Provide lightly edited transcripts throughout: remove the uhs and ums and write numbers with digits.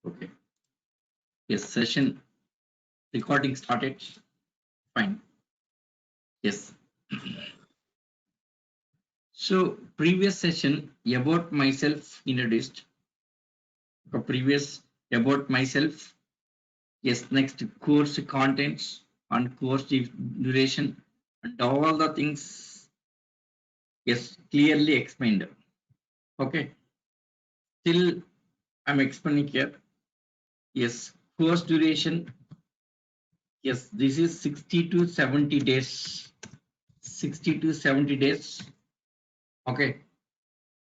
Okay. Yes, session recording started. Fine. Yes. So previous session about myself introduced. Previous about myself. Yes, next course contents and course duration and all the things. Yes, clearly explained. Okay. Still I'm explaining here. Yes, course duration. Yes, this is 60 to 70 days. 60 to 70 days. Okay.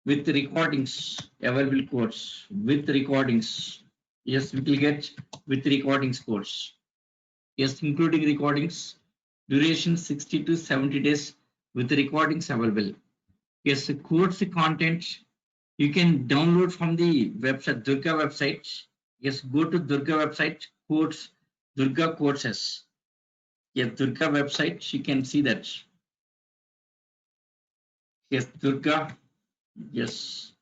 With recordings, available course with recordings. Yes, we will get with recordings course. Yes, including recordings. Duration 60 to 70 days with recordings available. Yes, the course content you can download from the website, Durga website. Yes, go to Durga website, course, Durga courses. Yes, Durga website, you can see that. Yes, Durga. Yes,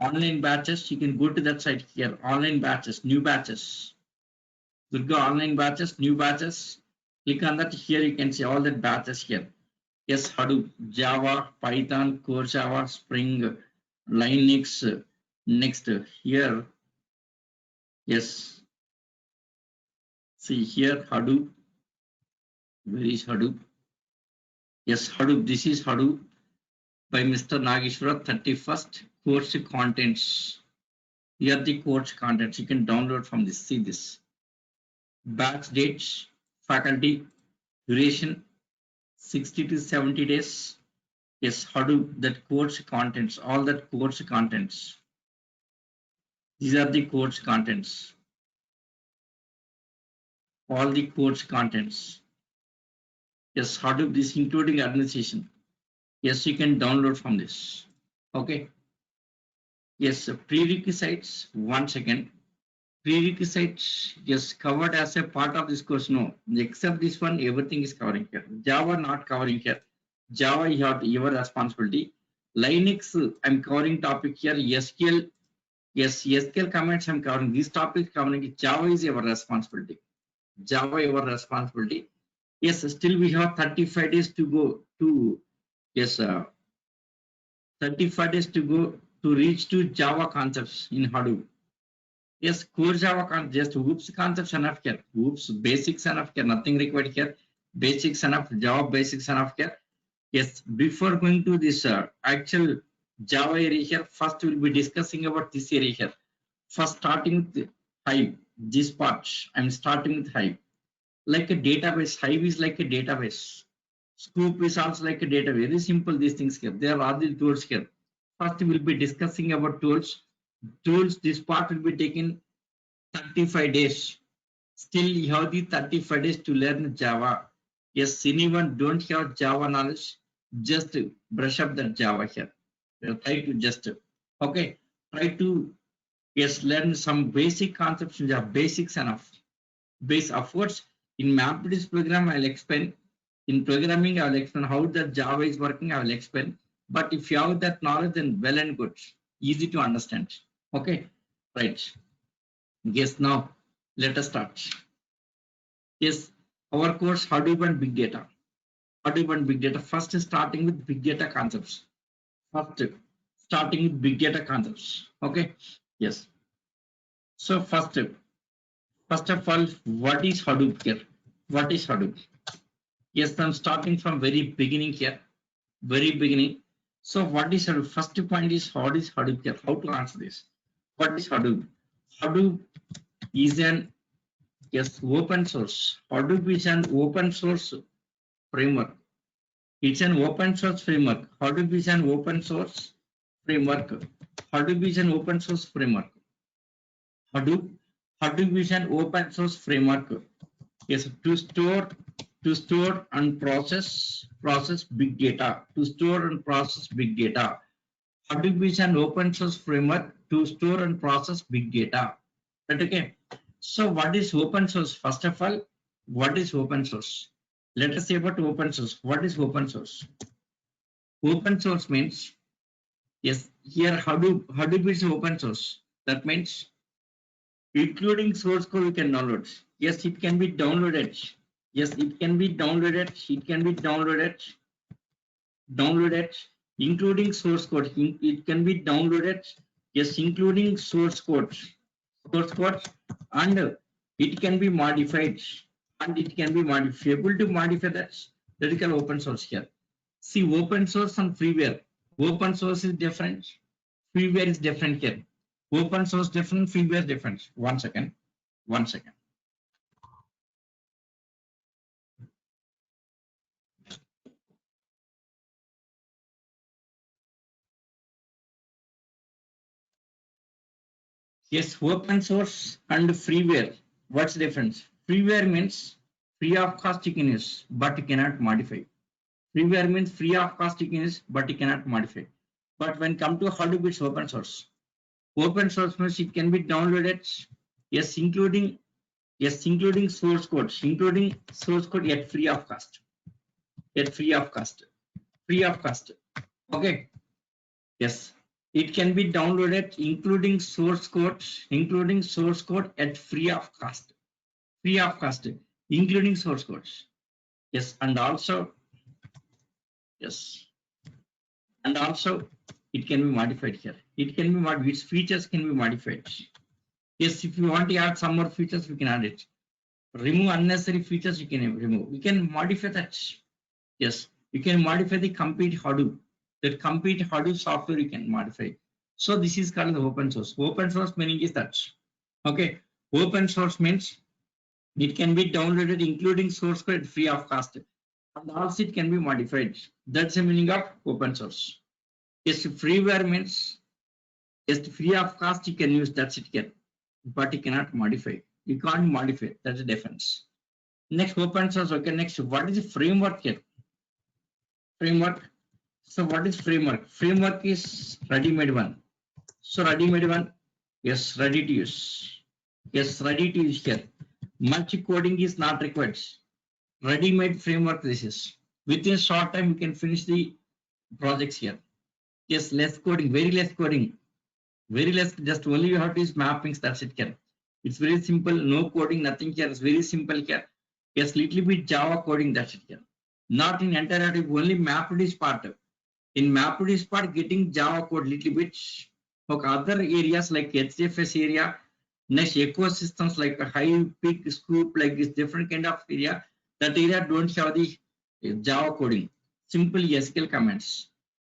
online batches. You can go to that site here. Online batches, new batches. Durga online batches, new batches. Click on that. Here you can see all the batches here. Yes, Hadoop, Java, Python, Core Java, Spring, Linux. Next here, yes. See here, Hadoop. Where is Hadoop? Yes, Hadoop. This is Hadoop by Mr. Nageshwara. 31st course contents. Here are the course contents. You can download from this. See this. Batch dates, faculty, duration, 60 to 70 days. Yes, Hadoop, that course contents, all that course contents. These are the course contents. All the course contents. Yes, Hadoop, this including administration. Yes, you can download from this. Okay. Yes, prerequisites. Once again, prerequisites. Yes, covered as a part of this course. No, except this one, everything is covering here. Java not covering here. Java, you have your responsibility. Linux, I'm covering topic here. SQL. Yes, SQL comments I'm covering. This topic covering Java is your responsibility. Java your responsibility. Yes, still we have 35 days to go to, yes, 35 days to go to reach to Java concepts in Hadoop. Yes, core Java just whoops concepts enough here. Whoops basics enough here. Nothing required here. Basics enough. Java basics enough here. Yes, before going to this actual Java area here, first we'll be discussing about this area here. First, starting with Hive. This part, I'm starting with Hive. Like a database, Hive is like a database. Scoop is also like a database. Very simple, these things here. There are other tools here. First, we'll be discussing about tools. Tools, this part will be taken 35 days. Still, you have the 35 days to learn Java. Yes, anyone don't have Java knowledge, just brush up that Java here. Try to just, okay, try to, yes, learn some basic concepts in Java, basics enough. Base, of course, in MapReduce program, I'll explain. In programming, I'll explain how the Java is working, I will explain. But if you have that knowledge, then well and good, easy to understand. Okay, right. Yes, now let us start. Yes, our course Hadoop and Big Data. Hadoop and Big Data. First, starting with Big Data concepts. First, starting with Big Data concepts. Okay. Yes. So first of all, what is Hadoop here? What is Hadoop? Yes, I'm starting from very beginning here. Very beginning. So what is Hadoop? First point is what is Hadoop here? How to answer this? What is Hadoop? Hadoop is an, yes, open source. Hadoop is an open source framework. It's an open source framework. Hadoop is an open source framework. Hadoop is an open source framework. Hadoop, Hadoop is an open source framework. Yes, to store and process big data. To store and process big data. Hadoop is an open source framework to store and process big data. Right, okay. So what is open source? First of all, what is open source? Let us say about open source. What is open source? Open source means, yes, here Hadoop is open source. That means including source code we can download. Yes, it can be downloaded. Yes, it can be downloaded. It can be downloaded, including source code. It can be downloaded. Yes, including source code, and it can be modified, and it can be able to modify that. That is called open source here. See, open source and freeware. Open source is different. Freeware is different here. Open source different. Freeware different. 1 second. 1 second. Yes, open source and freeware. What's the difference? Freeware means free of cost you can use, but you cannot modify. Freeware means free of cost you can use, but you cannot modify. But when come to Hadoop, it's open source. Open source means it can be downloaded. Yes, including source code, at free of cost. At free of cost. Free of cost. Okay. Yes. It can be downloaded including source code at free of cost. Free of cost, including source codes. Yes, and also yes, and also it can be modified here. It can be modified. Its features can be modified. Yes, if you want to add some more features, we can add it. Remove unnecessary features, you can remove. We can modify that. Yes, you can modify the complete Hadoop. That complete Hadoop software you can modify. So this is called the open source. Open source meaning is that. Okay, open source means it can be downloaded including source code free of cost. And also it can be modified. That's the meaning of open source. Yes, freeware means just free of cost you can use, that's it here. But you cannot modify. You can't modify. That's the difference. Next, open source. Okay, next, what is the framework here? Framework. So what is framework? Framework is ready-made one. So ready-made one, yes, ready to use. Yes, ready to use here. Much coding is not required. Ready-made framework this is. Within a short time, you can finish the projects here. Yes, less coding, very less coding. Very less, just only you have to use mappings, that's it here. It's very simple, no coding, nothing here. It's very simple here. Yes, little bit Java coding, that's it here. Not in entirety, only mapped is part. In mapped is part, getting Java code little bit. Okay, other areas like HDFS area, next ecosystems like a Hive, Pig, Scoop, like this different kind of area. That area don't have the Java coding. Simple SQL commands.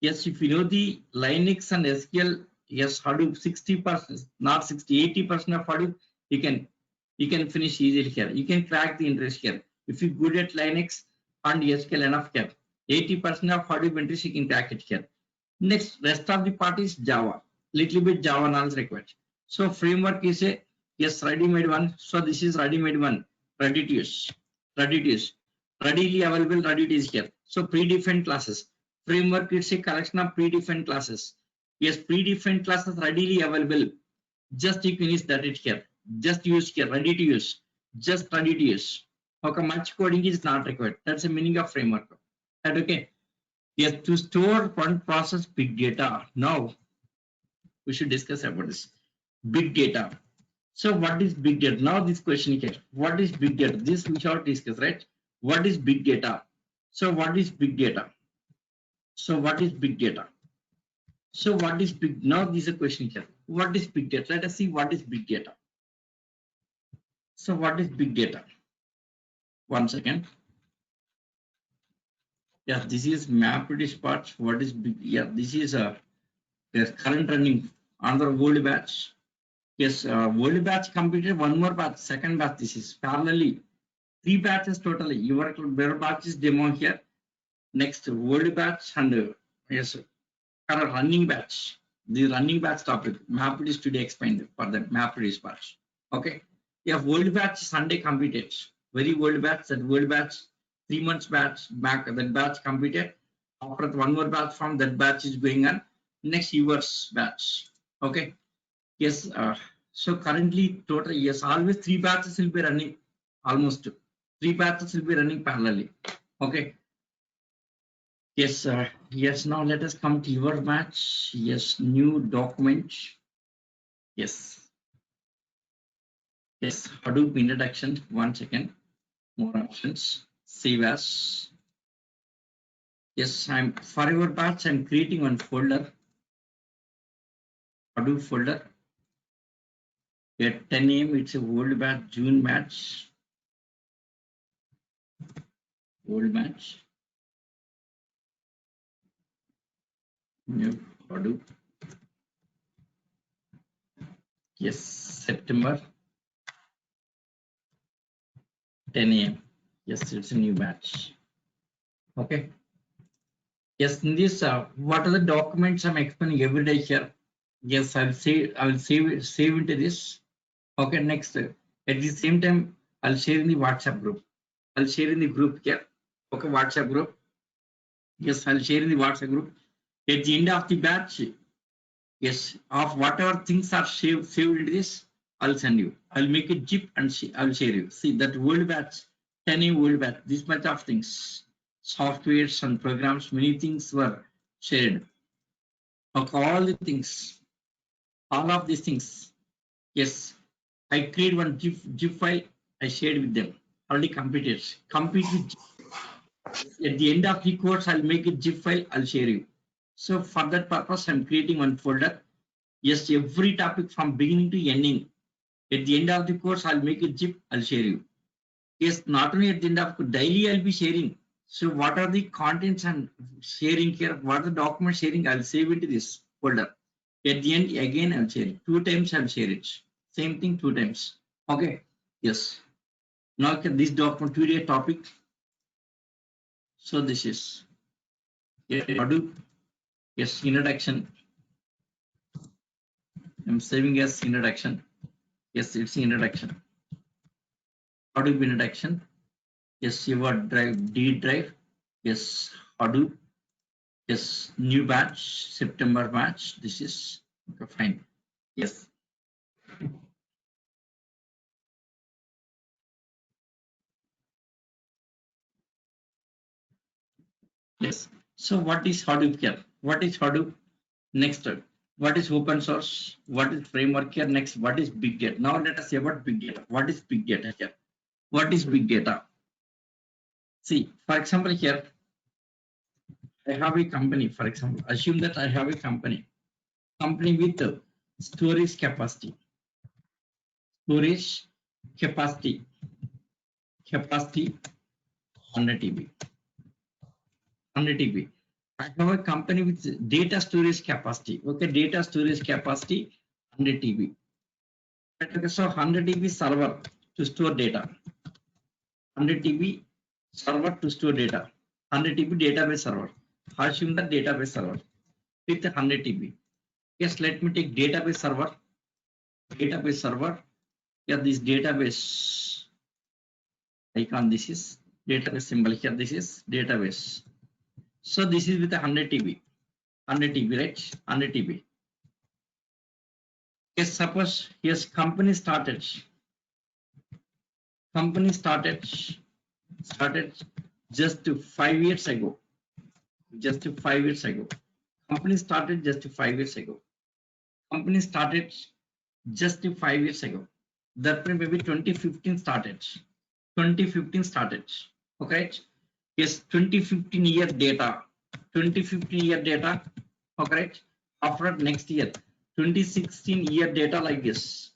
Yes, if you know the Linux and SQL, yes, Hadoop 60%, not 60, 80% of Hadoop, you can finish easily here. You can crack the interest here. If you're good at Linux and SQL enough here, 80% of Hadoop interest you can crack it here. Next, rest of the part is Java. Little bit Java knowledge required. So framework is a yes ready-made one. So this is ready-made one, ready to use, readily available, ready to use here. So predefined classes. Framework is a collection of predefined classes. Yes, predefined classes readily available. Just you can use that it here. Just use here, ready to use. Just ready to use. Okay, much coding is not required. That's the meaning of framework. That okay. Yes, to store and process big data. Now we should discuss about this. Big data. So what is big data? Now this question here. What is big data? This we shall discuss, right? What is big data? So what is big data? So what is big data? So what is big? Now this is a question here. What is big data? Let us see what is big data. So what is big data? 1 second. Yeah, this is mapped part. What is big? Yeah, this is a current running another old batch. Yes, old batch completed, one more batch, second batch. This is parallelly 3 batches totally. Your batch is demo here. Next old batch and yes, current running batch. The running batch topic mapped is today explained for the mapped batch. Okay. Yeah, old batch Sunday completed. Very old batch. That old batch 3 months batch back. That batch completed. After one more batch from that batch is going on. Next yours batch. Okay. Yes. So currently total yes, always 3 batches will be running. Almost 3 batches will be running parallelly. Okay. Yes. Yes. Now let us come to your batch. Yes. New document. Yes. Yes, Hadoop introduction. 1 second. More options. Save as. Yes, I'm for your batch. I'm creating one folder. Hadoop folder. At 10 a.m. It's a old batch, June batch. Old batch. New Hadoop. Yes, September 10 a.m. Yes, it's a new batch. Okay. Yes, in this, what are the documents I'm explaining every day here? Yes, I'll save into this. Okay, next. At the same time, I'll share in the WhatsApp group. I'll share in the group here. Okay, WhatsApp group. Yes, I'll share in the WhatsApp group. At the end of the batch, yes, of whatever things are saved into this, I'll send you. I'll make a zip and I'll share you. See that world batch, 10 world batch, this much of things, softwares and programs, many things were shared. Okay, all the things, all of these things. Yes, I create one GIF file. I shared with them. Already completed. Complete with at the end of the course, I'll make a zip file. I'll share you. So for that purpose, I'm creating one folder. Yes, every topic from beginning to ending. At the end of the course, I'll make a zip. I'll share you. Yes, not only at the end of daily, I'll be sharing. So what are the contents I'm sharing here? What are the document sharing? I'll save into this folder. At the end, again, I'll share it. 2 times I'll share it. Same thing 2 times. Okay. Yes. Now this document today topic. So this is Hadoop. Yes, introduction. I'm saving as introduction. Yes, it's introduction. Hadoop introduction. Yes, your drive, D drive. Yes, Hadoop. Yes, new batch, September batch. This is okay, fine. Yes. Yes. So what is Hadoop here? What is Hadoop? Next, what is open source? What is framework here? Next, what is big data? Now let us say about big data. What is big data here? What is big data? See, for example, here I have a company. For example, assume that I have a company with storage capacity, storage capacity, 100 TB, 100 TB. I have a company with data storage capacity. Okay, data storage capacity 100 TB. Okay, so 100 TB server to store data, 100 TB server to store data, 100 TB database server. Assume the database server with 100 TB. Yes, let me take database server. Database server. Yeah, this database icon. This is database symbol here. This is database. So this is with 100 TB. 100 TB, right? 100 TB. Yes, suppose yes, company started just 5 years ago. Just 5 years ago. Company started just 5 years ago. Company started just 5 years ago. That means maybe 2015 started. 2015 started. Okay. Yes, 2015 year data. 2015 year data. Okay. After next year, 2016 year data like this.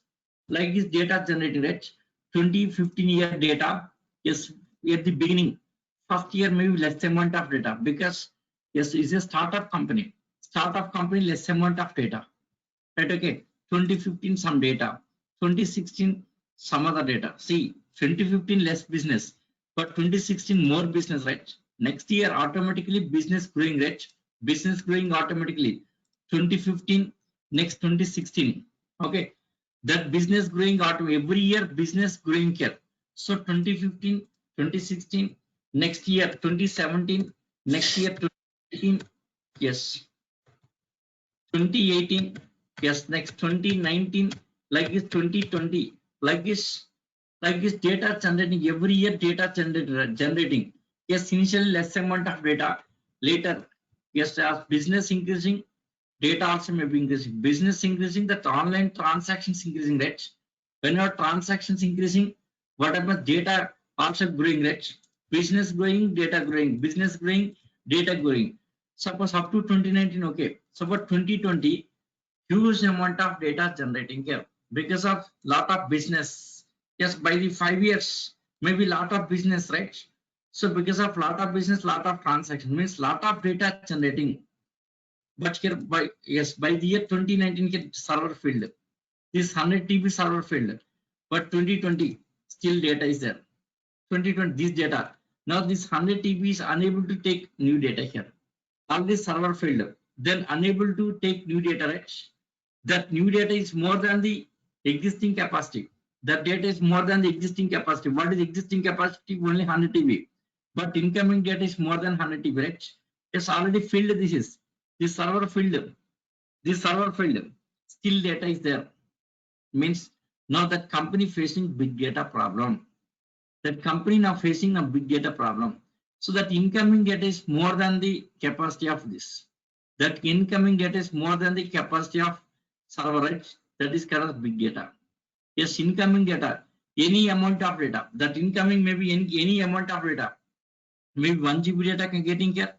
Like this data generating, right? 2015 year data. Yes, at the beginning, first year maybe less amount of data because yes, it's a startup company. Startup company less amount of data. Right, okay. 2015 some data, 2016 some other data. See, 2015 less business, but 2016 more business, right? Next year automatically business growing, right? Business growing automatically. 2015 next 2016, okay. That business growing auto every year business growing here. So 2015, 2016, next year 2017, next year 2018, yes. 2018, yes, next 2019, like this 2020, like this data generating every year data generating. Yes, initially less amount of data, later, yes, as business increasing, data also may be increasing. Business increasing, that online transactions increasing, right? Whenever transactions increasing, what happens? Data also growing, right? Business growing, data growing, business growing, data growing. Suppose up to 2019, okay. So for 2020, huge amount of data generating here because of lot of business. Yes, by the 5 years, maybe lot of business, right? So because of lot of business, lot of transaction means lot of data generating. But here by by the year 2019, here server failed. This 100 TB server failed, but 2020 still data is there. 2020 this data. Now this 100 TB is unable to take new data here. All this server failed, then unable to take new data, right? That new data is more than the existing capacity. That data is more than the existing capacity. What is existing capacity? Only 100 TB. But incoming data is more than 100 TB, right? It's already filled. This server filled. This server filled. Still data is there. Means now that company facing big data problem. That company now facing a big data problem. So that incoming data is more than the capacity of this. That incoming data is more than the capacity of server, right? That is called big data. Yes, incoming data, any amount of data. That incoming maybe any amount of data. Maybe 1 GB data can getting here.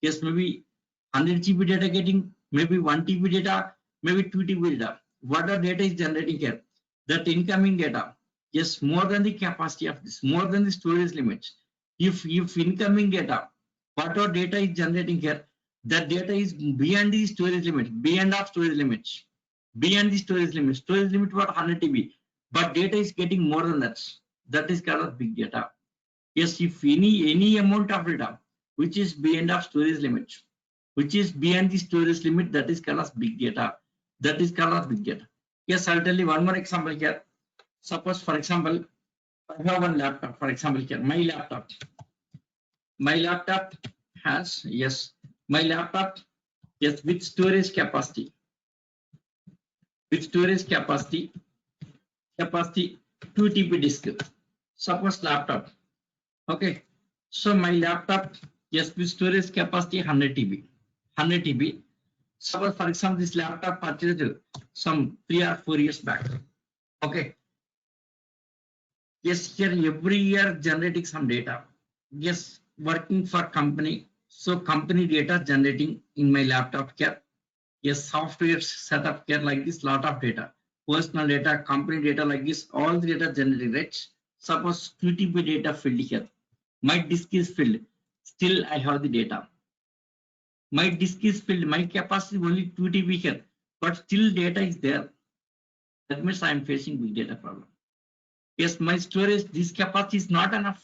Yes, maybe 100 GB data getting, maybe 1 TB data, maybe 2 TB data. What the data is generating here? That incoming data. Yes, more than the capacity of this, more than the storage limits. If incoming data, whatever data is generating here, that data is beyond the storage limit, beyond of storage limits, beyond the storage limit. Storage limit was 100 TB, but data is getting more than that. That is called big data. Yes, if any amount of data which is beyond of storage limit, which is beyond the storage limit, that is called as big data. That is called as big data. Yes, I'll tell you one more example here. Suppose, for example, I have one laptop, for example, here, my laptop. My laptop has, yes, my laptop, yes, with storage capacity. With storage capacity 2 TB disk. Suppose laptop. Okay. So my laptop, yes, with storage capacity 100 TB. 100 TB. Suppose, for example, this laptop purchased some 3 or 4 years back. Okay. Yes, here every year generating some data. Yes, working for company. So company data generating in my laptop here. Yes, software setup here like this, lot of data. Personal data, company data like this, all the data generating, right? Suppose 2 TB data filled here. My disk is filled. Still I have the data. My disk is filled. My capacity is only 2 TB here, but still data is there. That means I am facing big data problem. Yes, my storage, this capacity is not enough.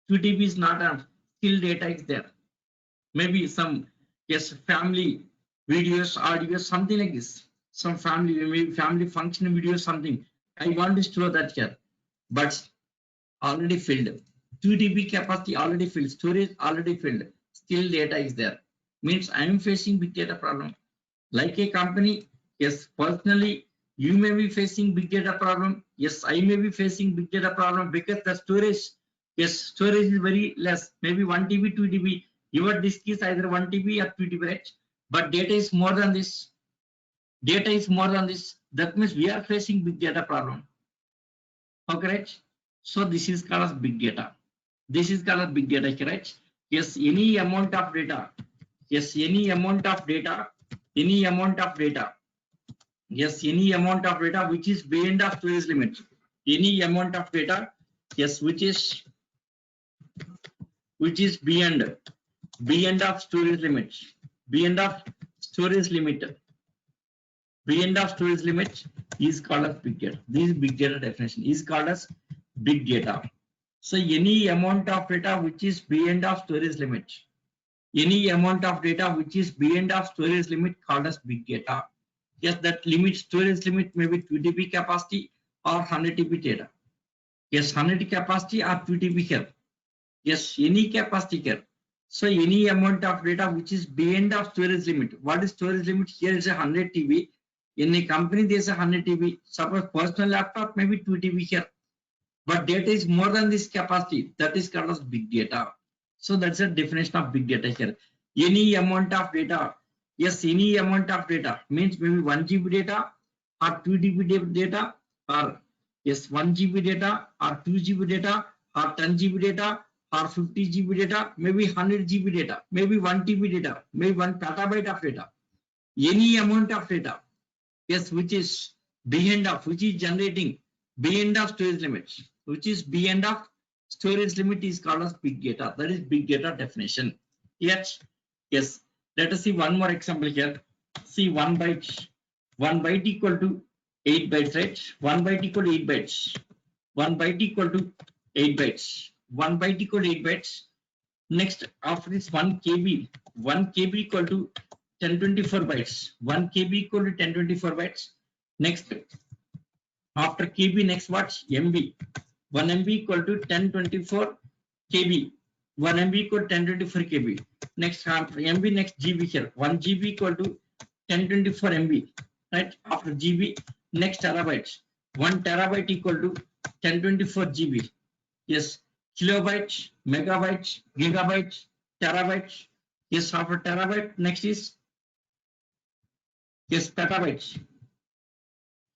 2 TB is not enough. Still data is there. Maybe some, yes, family videos, audio, something like this. Some family, maybe family function video, something. I want to store that here, but already filled. 2 TB capacity already filled. Storage already filled. Still data is there. Means I am facing big data problem. Like a company, yes, personally, you may be facing big data problem. Yes, I may be facing big data problem because the storage, yes, storage is very less. Maybe 1 TB, 2 TB. Your disk is either 1 TB or 2 TB, right? But data is more than this. Data is more than this. That means we are facing big data problem. Okay, right? So this is called as big data. This is called as big data, right? Yes, any amount of data. Yes, any amount of data. Any amount of data. Yes, any amount of data which is beyond of storage limit. Any amount of data, yes, which is beyond of storage limit. Beyond of storage limit. Beyond of storage limit is called as big data. This big data definition is called as big data. So any amount of data which is beyond of storage limit. Any amount of data which is beyond of storage limit called as big data. Yes, that limit, storage limit may be 2 TB capacity or 100 TB data. Yes, 100 capacity or 2 TB here. Yes, any capacity here. So any amount of data which is beyond of storage limit. What is storage limit? Here is a 100 TB. In a company there is a 100 TB. Suppose personal laptop maybe 2 TB here. But data is more than this capacity. That is called as big data. So that's a definition of big data here. Any amount of data. Yes, any amount of data means maybe 1 GB data or 2 GB data or Yes, 1 GB data or 2 GB data or 10 GB data or 50 GB data, maybe 100 GB data, maybe 1 TB data, maybe 1 petabyte of data, any amount of data, yes, which is beyond of, which is generating beyond of storage limits, which is beyond of storage limit is called as big data. That is big data definition. Yes, yes. Let us see one more example here. See 1 byte. 1 byte equal to 8 bytes, right? 1 byte equal to 8 bytes. 1 byte equal to 8 bytes. 1 byte equal to 8 bytes. Next, after this 1 KB, 1 KB equal to 1024 bytes. 1 KB equal to 1024 bytes. Next, after KB, next what's MB? 1 MB equal to 1024 KB. 1 MB equal to 1024 KB. Next, after MB, next GB here. 1 GB equal to 1024 MB. Right? After GB, next terabytes. 1 terabyte equal to 1024 GB. Yes, kilobytes, megabytes, gigabytes, terabytes. Yes, after terabyte, next is yes, petabytes.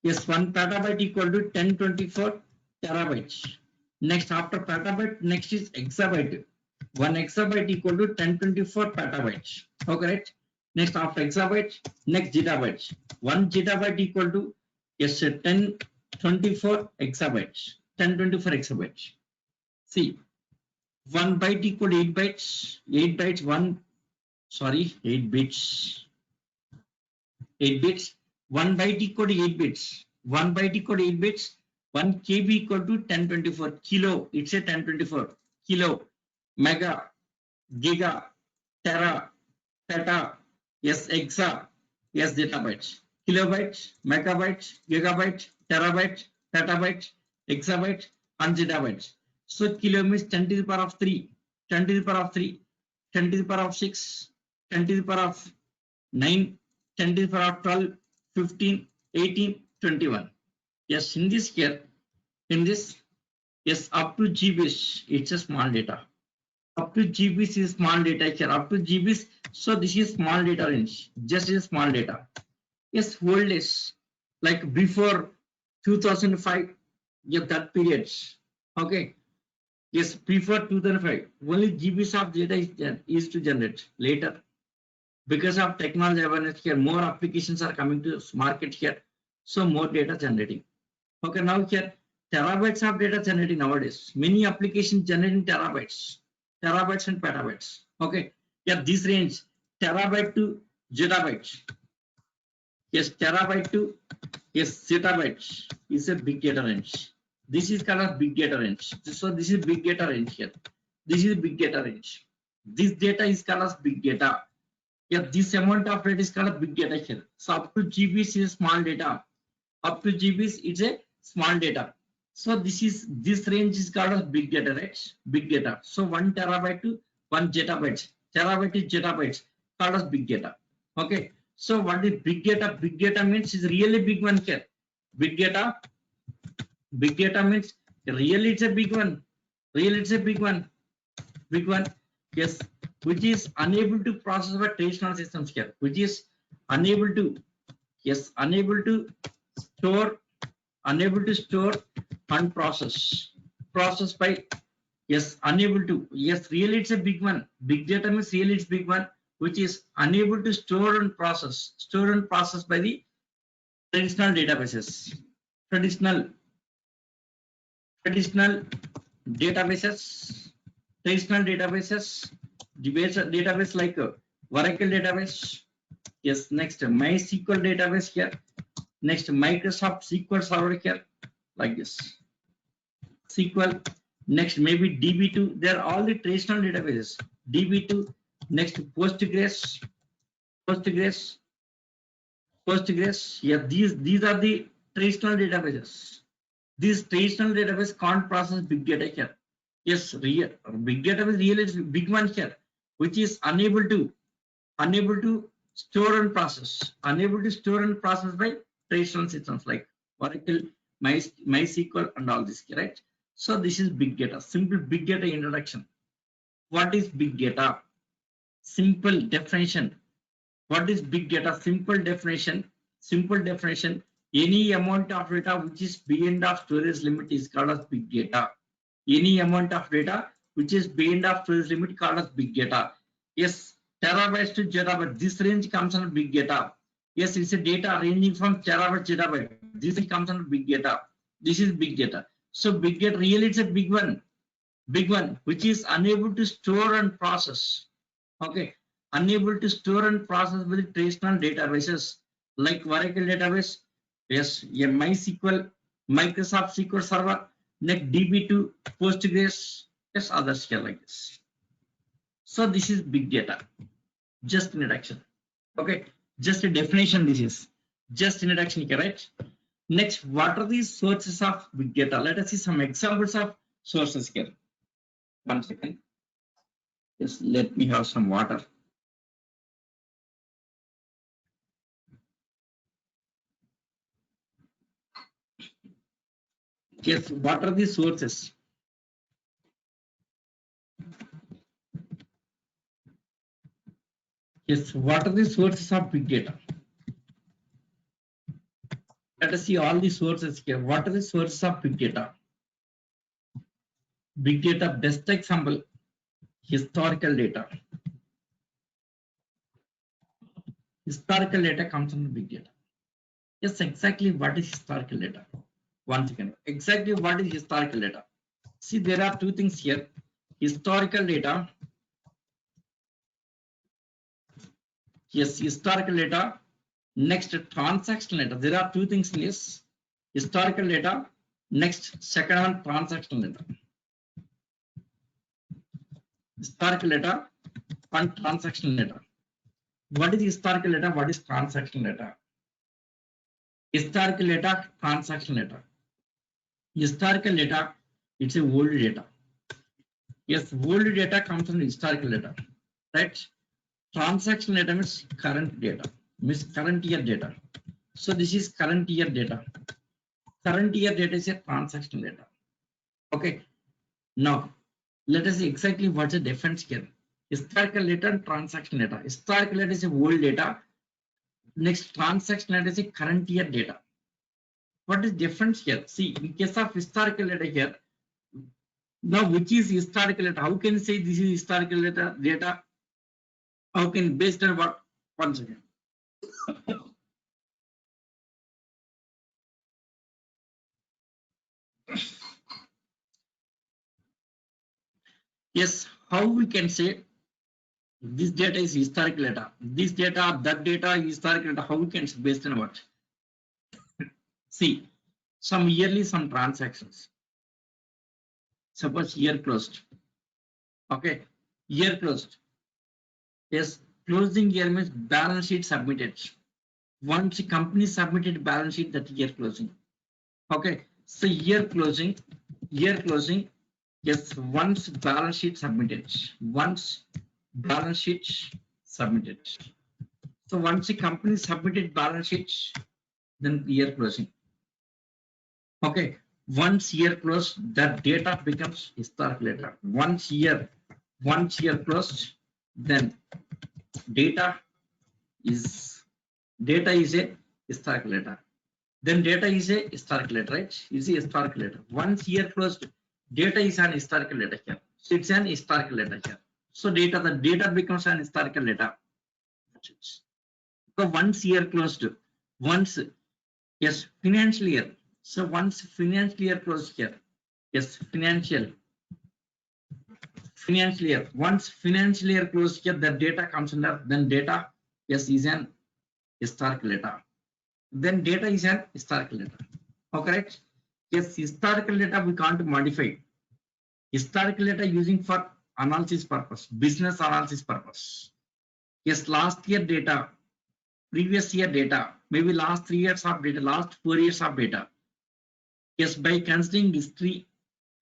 Yes, 1 petabyte equal to 1024 terabytes. Next, after petabyte, next is exabyte. 1 exabyte equal to 1024 petabytes. Okay, right? Next, after exabyte, next gigabytes. 1 gigabyte equal to yes, 1024 exabytes. 1024 exabytes. See, 1 byte equal to 8 bytes. 8 bytes, 8 bits. 8 bits. 1 byte equal to 8 bits. 1 byte equal to 8 bits. 1 KB equal to 1024 kilo. It's a 1024 kilo, mega, giga, tera, peta, yes, exa, yes, databytes, kilobytes, megabytes, gigabytes, terabytes, petabytes, exabytes, and zettabytes. So kilo means 10 to the power of 3, 10 to the power of 3, 10 to the power of 6, 10 to the power of 9, 10 to the power of 12, 15, 18, 21. Yes, in this here, in this, yes, up to GBs, it's a small data. Up to GBs is small data here. Up to GBs, so this is small data range. Just is small data. Yes, old is like before 2005. Yeah, that periods. Okay. Yes, before 2005, only GBs of data is to generate. Later, because of technology awareness here, more applications are coming to market here, so more data generating. Okay, now here terabytes of data generating nowadays. Many applications generating terabytes and petabytes. Okay, yeah, this range terabyte to zettabytes. Yes, terabyte to yes zettabytes is a big data range. This is called as big data range. So this is big data range here. This is big data range. This data is called as big data. Yeah, this amount of data is called a big data here. So up to GBs is small data. Up to GBs it's a small data. So this range is called as big data, right? Big data. So 1 terabyte to 1 zettabyte. Terabyte is zettabytes called as big data. Okay. So what is big data? Big data means is really big one here. Big data means really it's a big one. Really it's a big one. Big one. Yes. Which is unable to process by traditional systems here. Which is unable to unable to store and process by unable to really it's a big one. Big data means really it's big one, which is unable to store and process by the traditional databases. Traditional databases database like Oracle database. Yes, next MySQL database here. Next Microsoft SQL Server here, like this. SQL. Next maybe DB2. They're all the traditional databases. DB2. Next Postgres. Yeah, these are the traditional databases. These traditional database can't process big data here. Yes, big data is really big one here, which is unable to store and process. Unable to store and process by traditional systems like Oracle, MySQL, and all this, right? So this is big data. Simple big data introduction. What is big data? Simple definition. What is big data? Simple definition. Any amount of data which is beyond of storage limit is called as big data. Any amount of data which is beyond of storage limit called as big data. Yes, terabytes to zettabyte. This range comes under big data. Yes, it's a data ranging from terabyte to zettabyte. This comes under big data. This is big data. So big data really it's a big one, which is unable to store and process. Okay, unable to store and process with traditional databases like Oracle database. Yes, a MySQL, Microsoft SQL Server, next DB2, Postgres, yes, others here like this. So this is big data. Just introduction. Okay, just a definition. This is just introduction here, right? Next, what are these sources of big data? Let us see some examples of sources here. 1 second. Just let me have some water. Yes, what are the sources? Yes, what are the sources of big data? Let us see all the sources here. What are the sources of big data? Big data, best example, historical data. Historical data comes from big data. Yes, exactly what is historical data? 1 second. Exactly what is historical data? See, there are two things here. Historical data. Yes, historical data. Next, transactional data. There are two things in this. Historical data. Next, second one, transactional data. Historical data and transactional data. What is historical data? What is transactional data? Historical data, transactional data. Historical data, it's a old data. Yes, old data comes from historical data, right? Transactional data means current data, means current year data. So this is current year data. Current year data is a transactional data. Okay. Now, let us see exactly what's the difference here. Historical data and transactional data. Historical data is a old data. Next, transactional data is a current year data. What is difference here? See, in case of historical data here, now which is historical data? How can you say this is historical data? How can based on what? 1 second. Yes, how we can say this data is historical data? This data, that data is historical data. How we can say based on what? See, some yearly some transactions. Suppose year closed. Okay, year closed. Yes, closing year means balance sheet submitted. Once a company submitted balance sheet, that year closing. Okay, so year closing, yes, once balance sheet submitted, once balance sheet submitted. So once a company submitted balance sheet, then year closing. Okay, once year closed, that data becomes historical data. Once year closed, then data is a historical data. Then data is a historical data, right? Is a historical data. Once year closed, data is an historical data here. So it's an historical data here. So the data becomes an historical data. So once year closed, once yes, financial year. So once financial year closed here, yes, financial year. Once financial year closed here, the data comes under, then data, yes, is an historical data. Then data is an historical data. Okay, right? Yes, historical data we can't modify. Historical data using for analysis purpose, business analysis purpose. Yes, last year data, previous year data, maybe last 3 years of data, last 4 years of data. Yes, by considering history,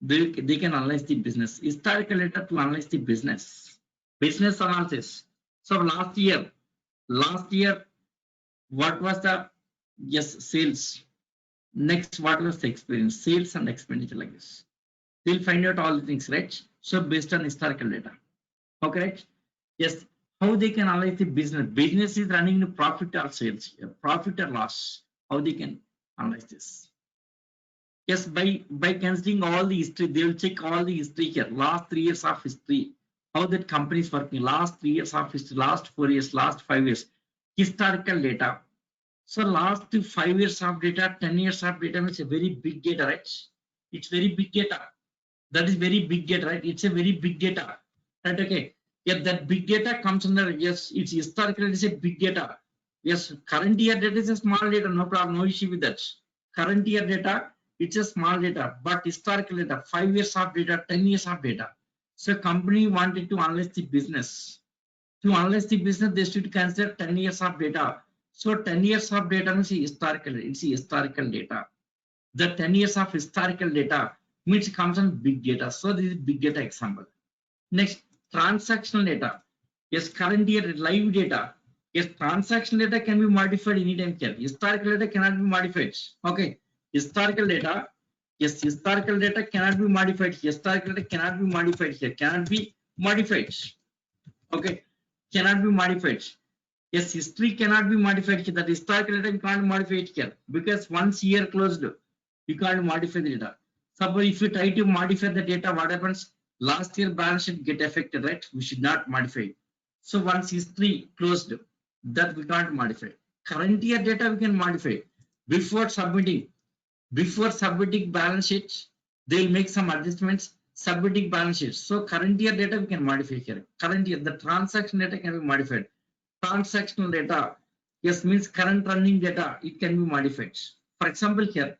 they can analyze the business. Historical data to analyze the business analysis. So last year, what was the sales? Next, what was the experience? Sales and expenditure like this. They'll find out all the things, right? So based on historical data. Okay, right? Yes. How they can analyze the business? Business is running the profit or sales, profit or loss. How they can Analyze this. Yes, by considering all the history, they will check all the history here. Last 3 years of history, how that company is working. Last 3 years of history, last 4 years, last 5 years, historical data. So last 5 years of data, 10 years of data is a very big data, right? It's very big data. That is very big data, right? It's a very big data, right? Okay. Yeah, that big data comes under, yes, it's historical, it's a big data. Yes, current year data is a small data, no problem, no issue with that. Current year data, it's a small data, but historical data, 5 years of data, 10 years of data. So company wanted to analyze the business. To analyze the business, they should consider 10 years of data. So 10 years of data is historical, it's historical data. The 10 years of historical data means comes on big data. So this is big data example. Next, transactional data. Yes, current year live data. Yes, transactional data can be modified anytime here. Historical data cannot be modified. Okay, historical data. Yes, historical data cannot be modified. Historical data cannot be modified here. Cannot be modified. Okay, cannot be modified. Yes, history cannot be modified here. That historical data you can't modify it here because once year closed, you can't modify the data. Suppose if you try to modify the data, what happens? Last year balance sheet get affected, right? We should not modify it. So once history closed, that we can't modify. Current year data we can modify. Before submitting balance sheets, they will make some adjustments. Submitting balance sheets. So current year data we can modify here. Current year, the transaction data can be modified. Transactional data, yes, means current running data, it can be modified. For example, here,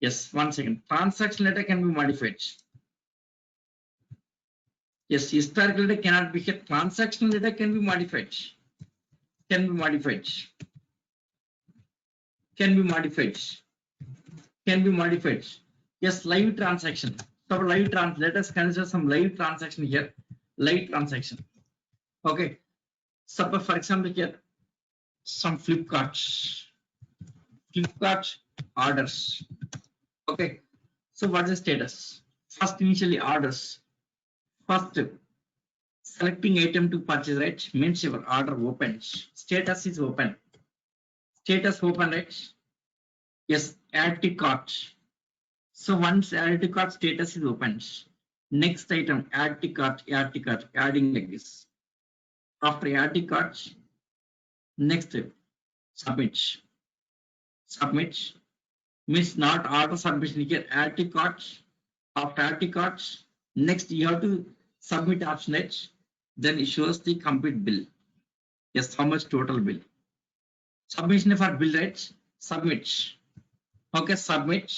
yes, 1 second. Transaction data can be modified. Yes, historical data cannot be here. Transactional data can be modified. Can be modified. Can be modified. Can be modified. Yes, live transaction. So let us consider some live transaction here. Live transaction. Okay. Suppose, for example, here, some Flipkart orders. Okay. So what is the status? First, initially orders. First, selecting item to purchase, right? Means your order opens. Status is open. Status open, right? Yes, add to cart. So once add to cart, status is opened. Next item, add to cart, adding like this. After add to cart, next submit. Submit means not order submission here. Add to cart. After add to cart, next you have to submit option H. Then it shows the complete bill. Yes, how much total bill? Submission for bill, right? Submit. Okay, submit.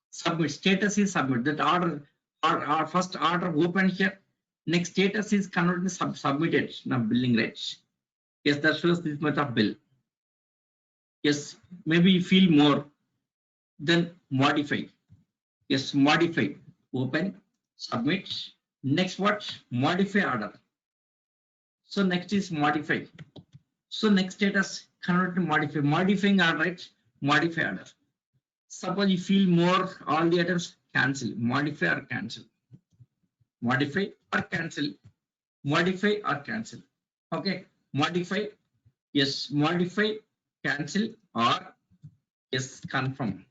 Submit. Status is submit. That order, our first order open here. Next status is converted submitted. Now billing rates. Yes, that shows this much of bill. Yes, maybe you feel more. Then modify. Yes, modify. Open, submit. Next what? Modify order. So next is modify. So next status convert to modify. Modifying order, right? Modify order. Suppose you feel more, all the items cancel. Modify or cancel. Modify or cancel. Modify or cancel. Okay. Modify. Yes. Modify, cancel, or yes, confirm.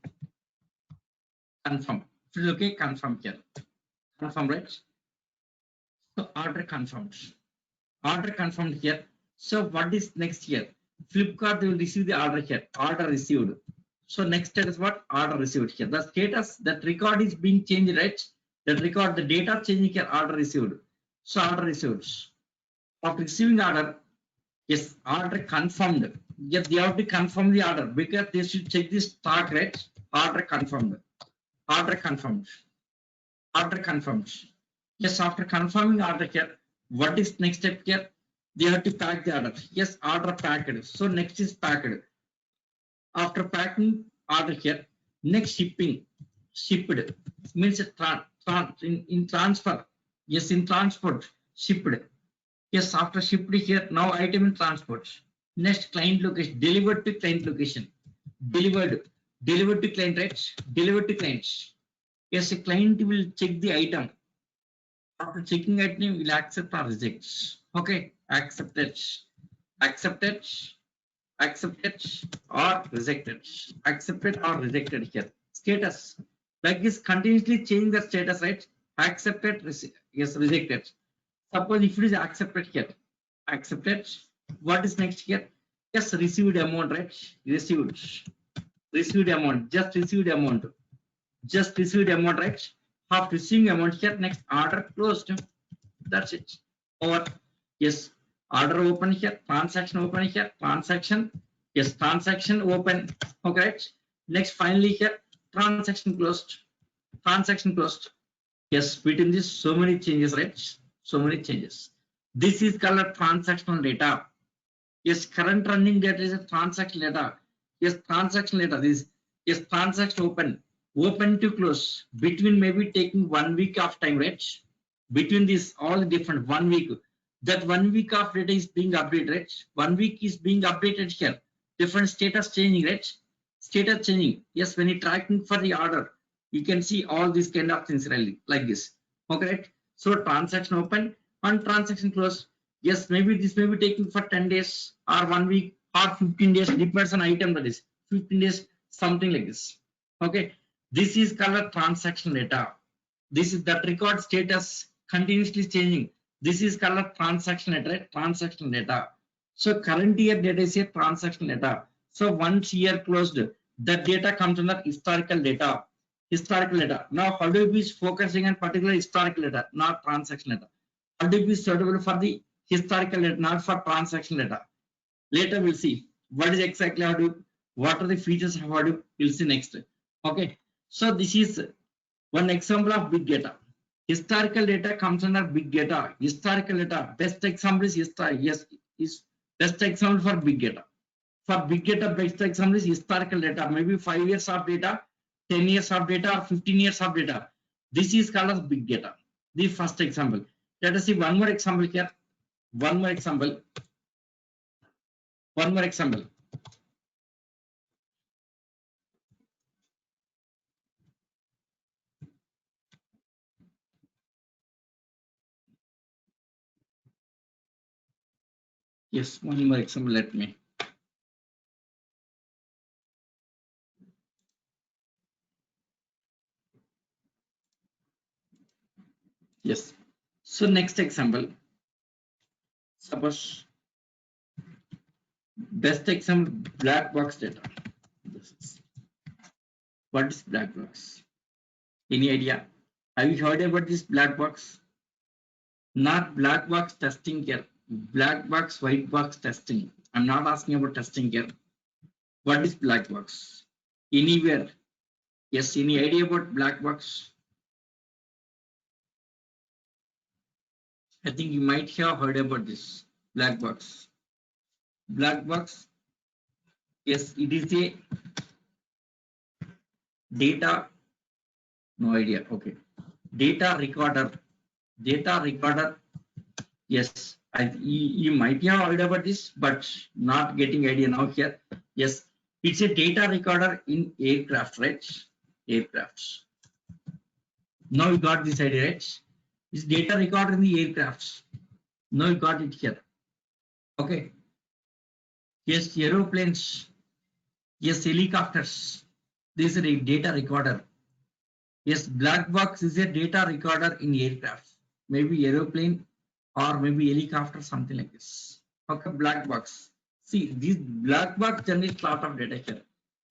Confirm. Okay. Confirm here. Confirm, right? So order confirmed. Order confirmed here. So what is next here? Flipkart will receive the order here. Order received. So next status what? Order received here. The status, that record is being changed, right? That record, the data changing here. Order received. So order received. After receiving order, yes, order confirmed. Yes, they have to confirm the order because they should check the stock, right? Order confirmed. Order confirmed. Order confirmed. Yes, after confirming order here, what is next step here? They have to pack the order. Yes, order packed. So next is packed. After packing order here, next shipping. Shipped means in transfer. Yes, in transport. Shipped. Yes, after shipped here, now item in transport. Next, client location. Delivered to client location. Delivered to client, right? Delivered to clients. Yes, a client will check the item. After checking item, will accept or reject. Okay, accepted. Accepted. accepted or rejected, accepted or rejected here. Status, like is continuously changing the status, right? Accepted, yes, rejected. Suppose if it is accepted here, accepted, what is next here? Yes, received amount, right? Received amount, just received amount, right? Half receiving amount here, next order closed. That's it. Or yes, order open here, transaction open here, transaction, yes, transaction open. Okay, right? Next, finally here, transaction closed. Transaction closed. Yes, between this, so many changes, right? So many changes. This is called transactional data. Yes, current running data is a transaction data. Yes, transaction data. This yes, transaction open to close. Between maybe taking 1 week of time, right? Between this, all different 1 week. That 1 week of data is being updated, right? 1 week is being updated here. Different status changing, right? Status changing. Yes, when you tracking for the order, you can see all these kind of things really like this. Okay, right? So transaction open and transaction close. Yes, maybe this may be taking for 10 days or 1 week or 15 days, depends on item that is 15 days, something like this. Okay, this is called transaction data. This is that record status continuously changing. This is called transaction data, right? Transaction data. So current year data is a transaction data. So once year closed, that data comes under historical data. Historical data. Now Hadoop is focusing on particular historical data, not transaction data. Hadoop is suitable for the historical data, not for transaction data. Later we'll see what is exactly Hadoop, what are the features of Hadoop, we'll see next. Okay, so this is one example of big data. Historical data comes under big data. Historical data, best example is yes, is best example for big data. For big data, best example is historical data, maybe 5 years of data, 10 years of data, or 15 years of data. This is called as big data. The first example. Let us see one more example here. One more example. One more example. Yes, one more example. Let me. Yes. So next example. Suppose best example, black box data. What is black box? Any idea? Have you heard about this black box? Not black box testing here. Black box, white box testing. I'm not asking about testing here. What is black box? Anywhere? Yes, any idea about black box? I think you might have heard about this black box. Black box, yes, it is a data, no idea. Okay, data recorder. Data recorder, yes, you might have heard about this, but not getting idea now here. Yes, it's a data recorder in aircraft, right? Aircrafts. Now you got this idea, right? It's data recorder in the aircrafts. Now you got it here. Okay. Yes, aeroplanes. Yes, helicopters. This is a data recorder. Yes, black box is a data recorder in aircraft. Maybe aeroplane or maybe helicopter, something like this. Okay, black box. See, this black box generates lot of data here.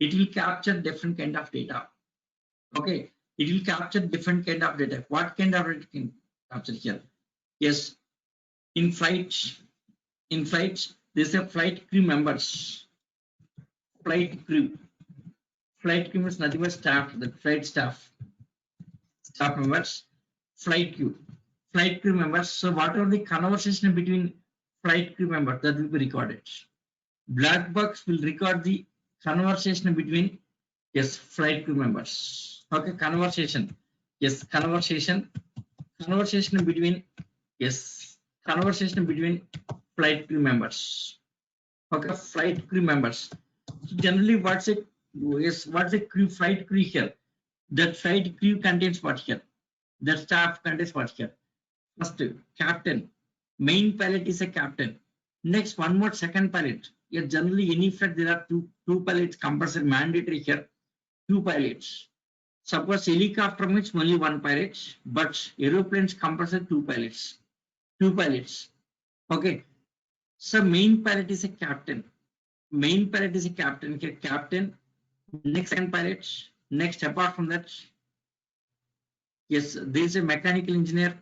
It will capture different kind of data. Okay, it will capture different kind of data. What kind of data can capture here? Yes, in flights, there's a flight crew members. Flight crew. Flight crew means nothing but staff, the flight staff members, flight crew members. So whatever the conversation between flight crew members, that will be recorded. Black box will record the conversation between, yes, flight crew members. Okay, conversation. Yes, conversation between, yes, conversation between flight crew members. Okay, flight crew members. So generally, what's a crew, flight crew here? That flight crew contains what here? That staff contains what here? First, captain. Main pilot is a captain. Next, one more second pilot. Yeah, generally any flight there are two pilots compulsory mandatory here. Two pilots. Suppose helicopter means only one pilot, but aeroplanes compulsory two pilots. Two pilots. Okay. So main pilot is a captain. Main pilot is a captain. Okay, captain. Next second pilot. Next apart from that, yes, there is a mechanical engineer.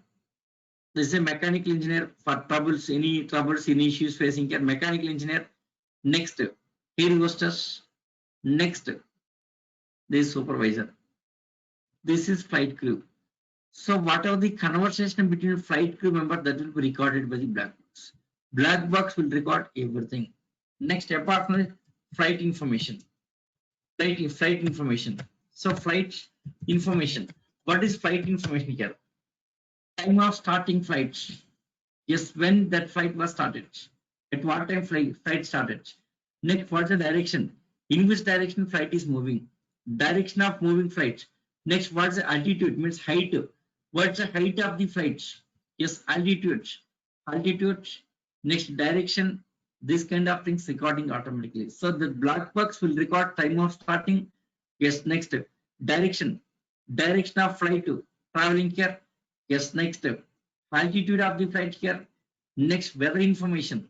There is a mechanical engineer for troubles, any issues facing here. Mechanical engineer. Next, air hostess. Next, there is supervisor. This is flight crew. So whatever the conversation between flight crew member, that will be recorded by the black box. Black box will record everything. Next, apart from the flight information. Flight information. So flight information. What is flight information here? Time of starting flight. Yes, when that flight was started. At what time flight started. Next, what's the direction? In which direction flight is moving? Direction of moving flight. Next, what's the altitude? Means height. What's the height of the flight? Yes, altitude. Altitude. Next, direction. This kind of things recording automatically. So the black box will record time of starting. Yes, next, direction. Direction of flight traveling here. Yes, next, altitude of the flight here. Next, weather information.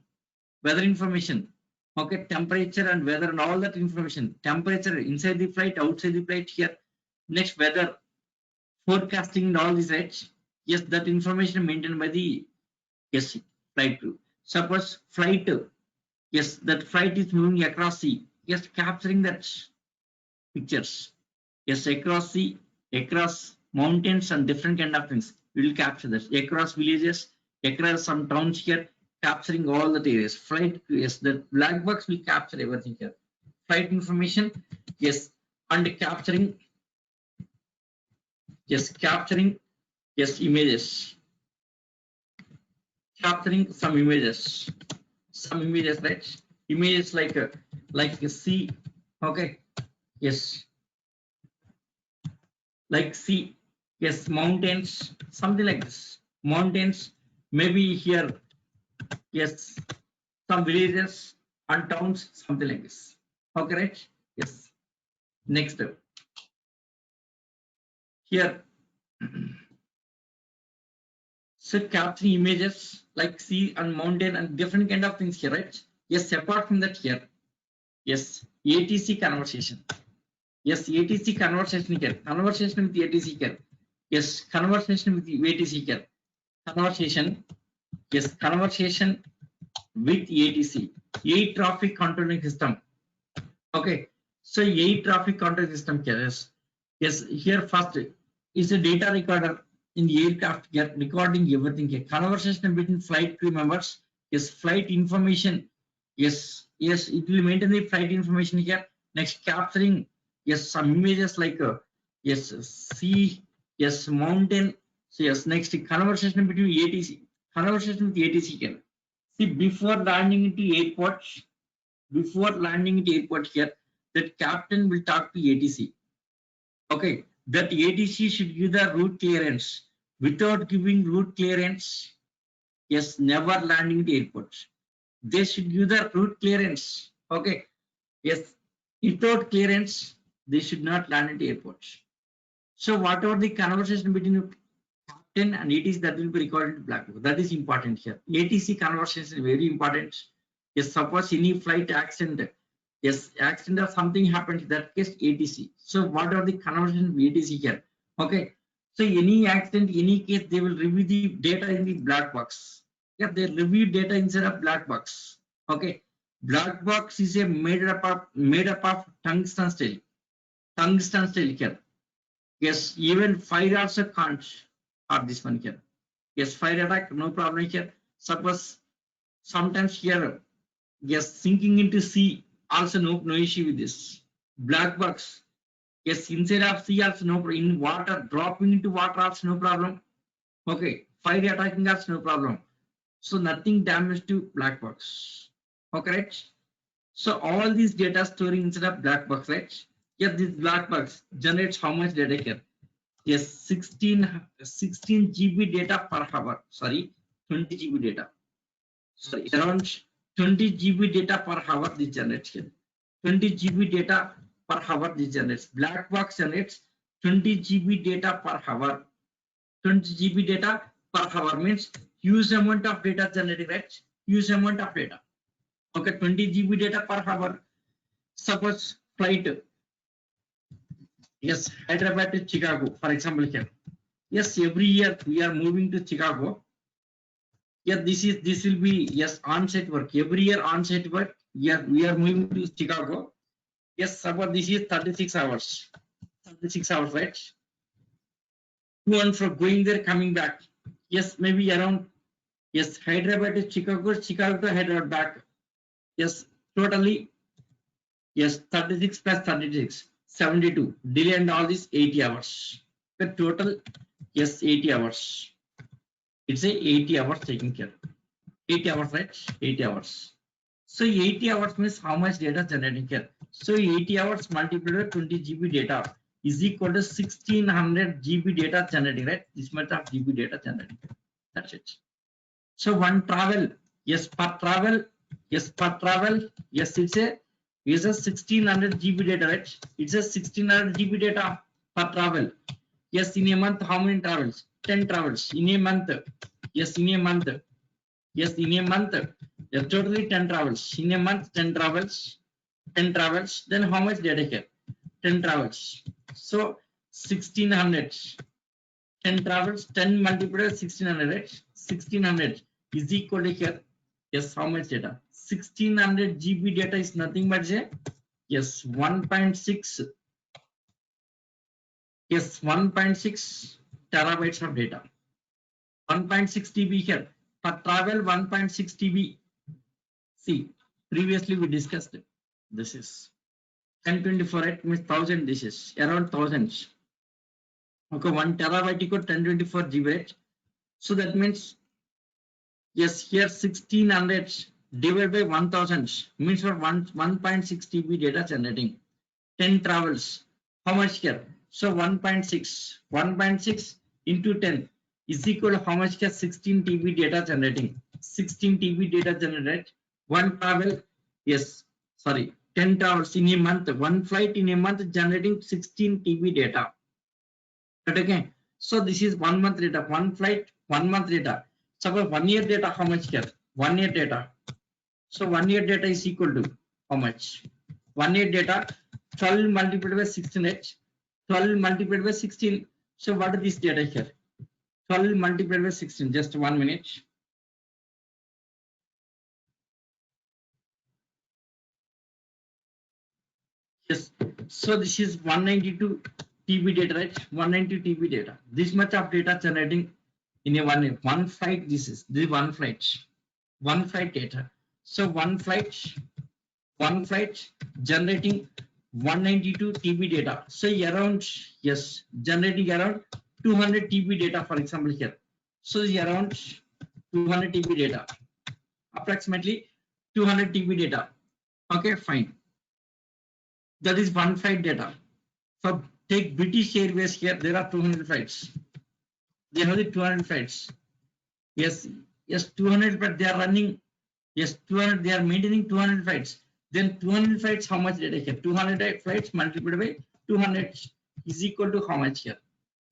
Weather information. Okay, temperature and weather and all that information. Temperature inside the flight, outside the flight here. Next, weather, forecasting and all these, right? Yes, that information maintained by the flight crew. Suppose flight, yes, that flight is moving across sea. Yes, capturing that pictures. Yes, across sea, across mountains and different kind of things. We will capture that. Across villages, across some towns here, capturing all the areas. Flight, yes, the black box will capture everything here. Flight information, yes, and capturing, yes, images. Capturing some images, right? Images like a sea, okay, yes, like sea, yes, mountains, something like this. Mountains, maybe here, yes, some villages and towns, something like this. Okay, right? Yes. Next, here, so capturing images like sea and mountain and different kind of things here, right? Yes, apart from that here, yes, ATC conversation. Yes, ATC conversation here. Conversation with ATC here. Yes, conversation with ATC here. Conversation. Yes, conversation with ATC. Air traffic controlling system. Okay. So air traffic control system here. Yes, here first is a data recorder in the aircraft here, recording everything here. Conversation between flight crew members. Yes, flight information. Yes, it will maintain the flight information here. Next, capturing, yes, some images like yes, sea, yes, mountain. So yes, next, conversation between ATC. Conversation with ATC here. See, before landing into airport here, that captain will talk to ATC. Okay, that ATC should give the route clearance. Without giving route clearance, yes, never landing the airport. They should give the route clearance. Okay, yes, without clearance, they should not land at the airport. So whatever the conversation between the captain and ATC, that will be recorded in black book. That is important here. ATC conversation is very important. Yes, suppose any flight accident, yes, accident or something happened, that case ATC. So what are the conversations with ATC here? Okay, so any accident, any case, they will review the data in the black box. Yeah, they review data inside of black box. Okay, black box is a made up of tungsten steel. Tungsten steel here. Yes, even fire also can't hurt this one here. Yes, fire attack, no problem here. Suppose sometimes here, yes, sinking into sea, also no issue with this. Black box, yes, inside of sea also no problem. In water, dropping into water also no problem. Okay, fire attacking also no problem. So nothing damage to black box. Okay, right? So all these data storing inside of black box, right? Yes, this black box generates how much data here? Yes, 16 GB data per hour. Sorry, 20 GB data. Sorry, around 20 GB data per hour this generates here. 20 GB data per hour this generates. Black box generates 20 GB data per hour. 20 GB data per hour means huge amount of data generating, right? Huge amount of data. Okay, 20 GB data per hour. Suppose flight, yes, Hyderabad to Chicago, for example here. Yes, every year we are moving to Chicago. Yeah, this will be, yes, on-site work. Every year on-site work. Yeah, we are moving to Chicago. Yes, suppose this is 36 hours. 36 hours, right? To and from going there, coming back. Yes, maybe around, yes, Hyderabad to Chicago, Chicago to Hyderabad back. Yes, totally, yes, 36 plus 36, 72. Delay and all this 80 hours. The total, yes, 80 hours. It's a 80 hours taking care. 80 hours, right? 80 hours. So 80 hours means how much data generating here. So 80 hours multiplied by 20 GB data is equal to 1600 GB data generating, right? This much of GB data generating. That's it. So one travel, yes, per travel, yes, per travel, yes, it's a 1600 GB data, right? It's a 1600 GB data per travel. Yes, in a month, how many travels? 10 travels in a month. Yes, in a month. Yes, in a month, yes, totally 10 travels. In a month, 10 travels. 10 travels. Then how much data here? 10 travels. So 1600. 10 travels, 10 multiplied by 1600, right? 1600 is equal to here. Yes, how much data? 1600 GB data is nothing but say, yes, 1.6. Yes, 1.6 terabytes of data. 1.6 TB here. For travel, 1.6 TB. See, previously we discussed it. This is 1024, it means 1000. This is around thousands. Okay, 1 terabyte equal 1024 GB, right? So that means, yes, here 1600 divided by 1000 means for 1.6 TB data generating. 10 travels. How much here? So 1.6. 1.6 into 10 is equal to how much here? 16 TB data generating. 16 TB data generate. One travel, yes, sorry, 10 travels in a month. One flight in a month generating 16 TB data. But again, so this is 1 month data. One flight, 1 month data. Suppose 1 year data, how much here? 1 year data. So 1 year data is equal to how much? 1 year data, 12 multiplied by 16, 12 multiplied by 16. So what is this data here? 12 multiplied by 16, just 1 minute. Yes, so this is 192 TB data, right? 192 TB data. This much of data generating in a one flight. This is one flight data. So one flight generating 192 TB data. So around, yes, generating around 200 TB data, for example here. So around 200 TB data, approximately 200 TB data. Okay, fine. That is one flight data. So take British Airways here. There are 200 flights. They have the 200 flights. Yes, 200, but they are running. Yes, 200. They are maintaining 200 flights. Then 200 flights, how much data here? 200 flights multiplied by 200 is equal to how much here?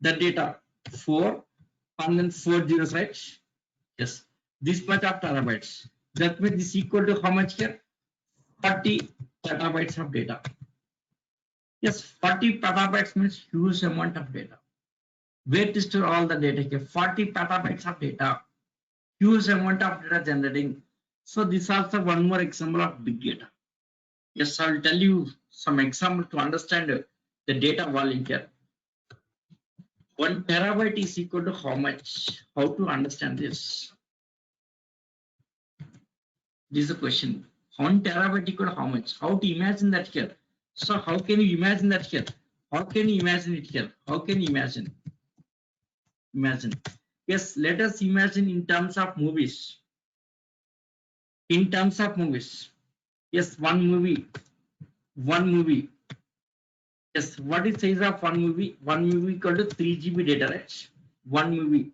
The data 4 and then 4 zeros, right? Yes, this much of terabytes. That means this equal to how much here? 40 petabytes of data. Yes, 40 petabytes means huge amount of data. Where to store all the data here? 40 petabytes of data. Huge amount of data generating. So this is also one more example of big data. Yes, I will tell you some example to understand the data volume here. 1 terabyte is equal to how much? How to understand this? This is a question. 1 terabyte equal to how much? How to imagine that here? So how can you imagine that here? How can you imagine it here? How can you imagine? Imagine. Yes, let us imagine in terms of movies. In terms of movies. Yes, one movie. Yes, what is size of one movie? One movie equal to 3 GB data, right? One movie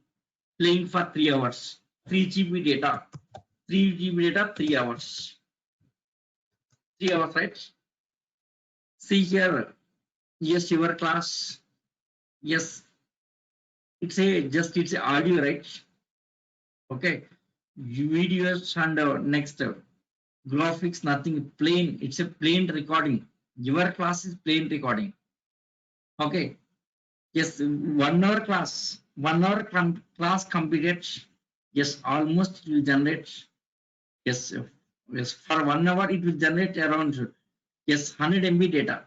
playing for 3 hours. 3 GB data. 3 GB data, 3 hours. 3 hours, right? See here, yes, your class, yes, it's a audio, right? Okay, videos and next graphics, nothing, plain, it's a plain recording. Your class is plain recording. Okay, yes, 1 hour class, 1 hour class completed. Yes, almost it will generate. Yes, yes, for 1 hour it will generate around, yes, 100 MB data.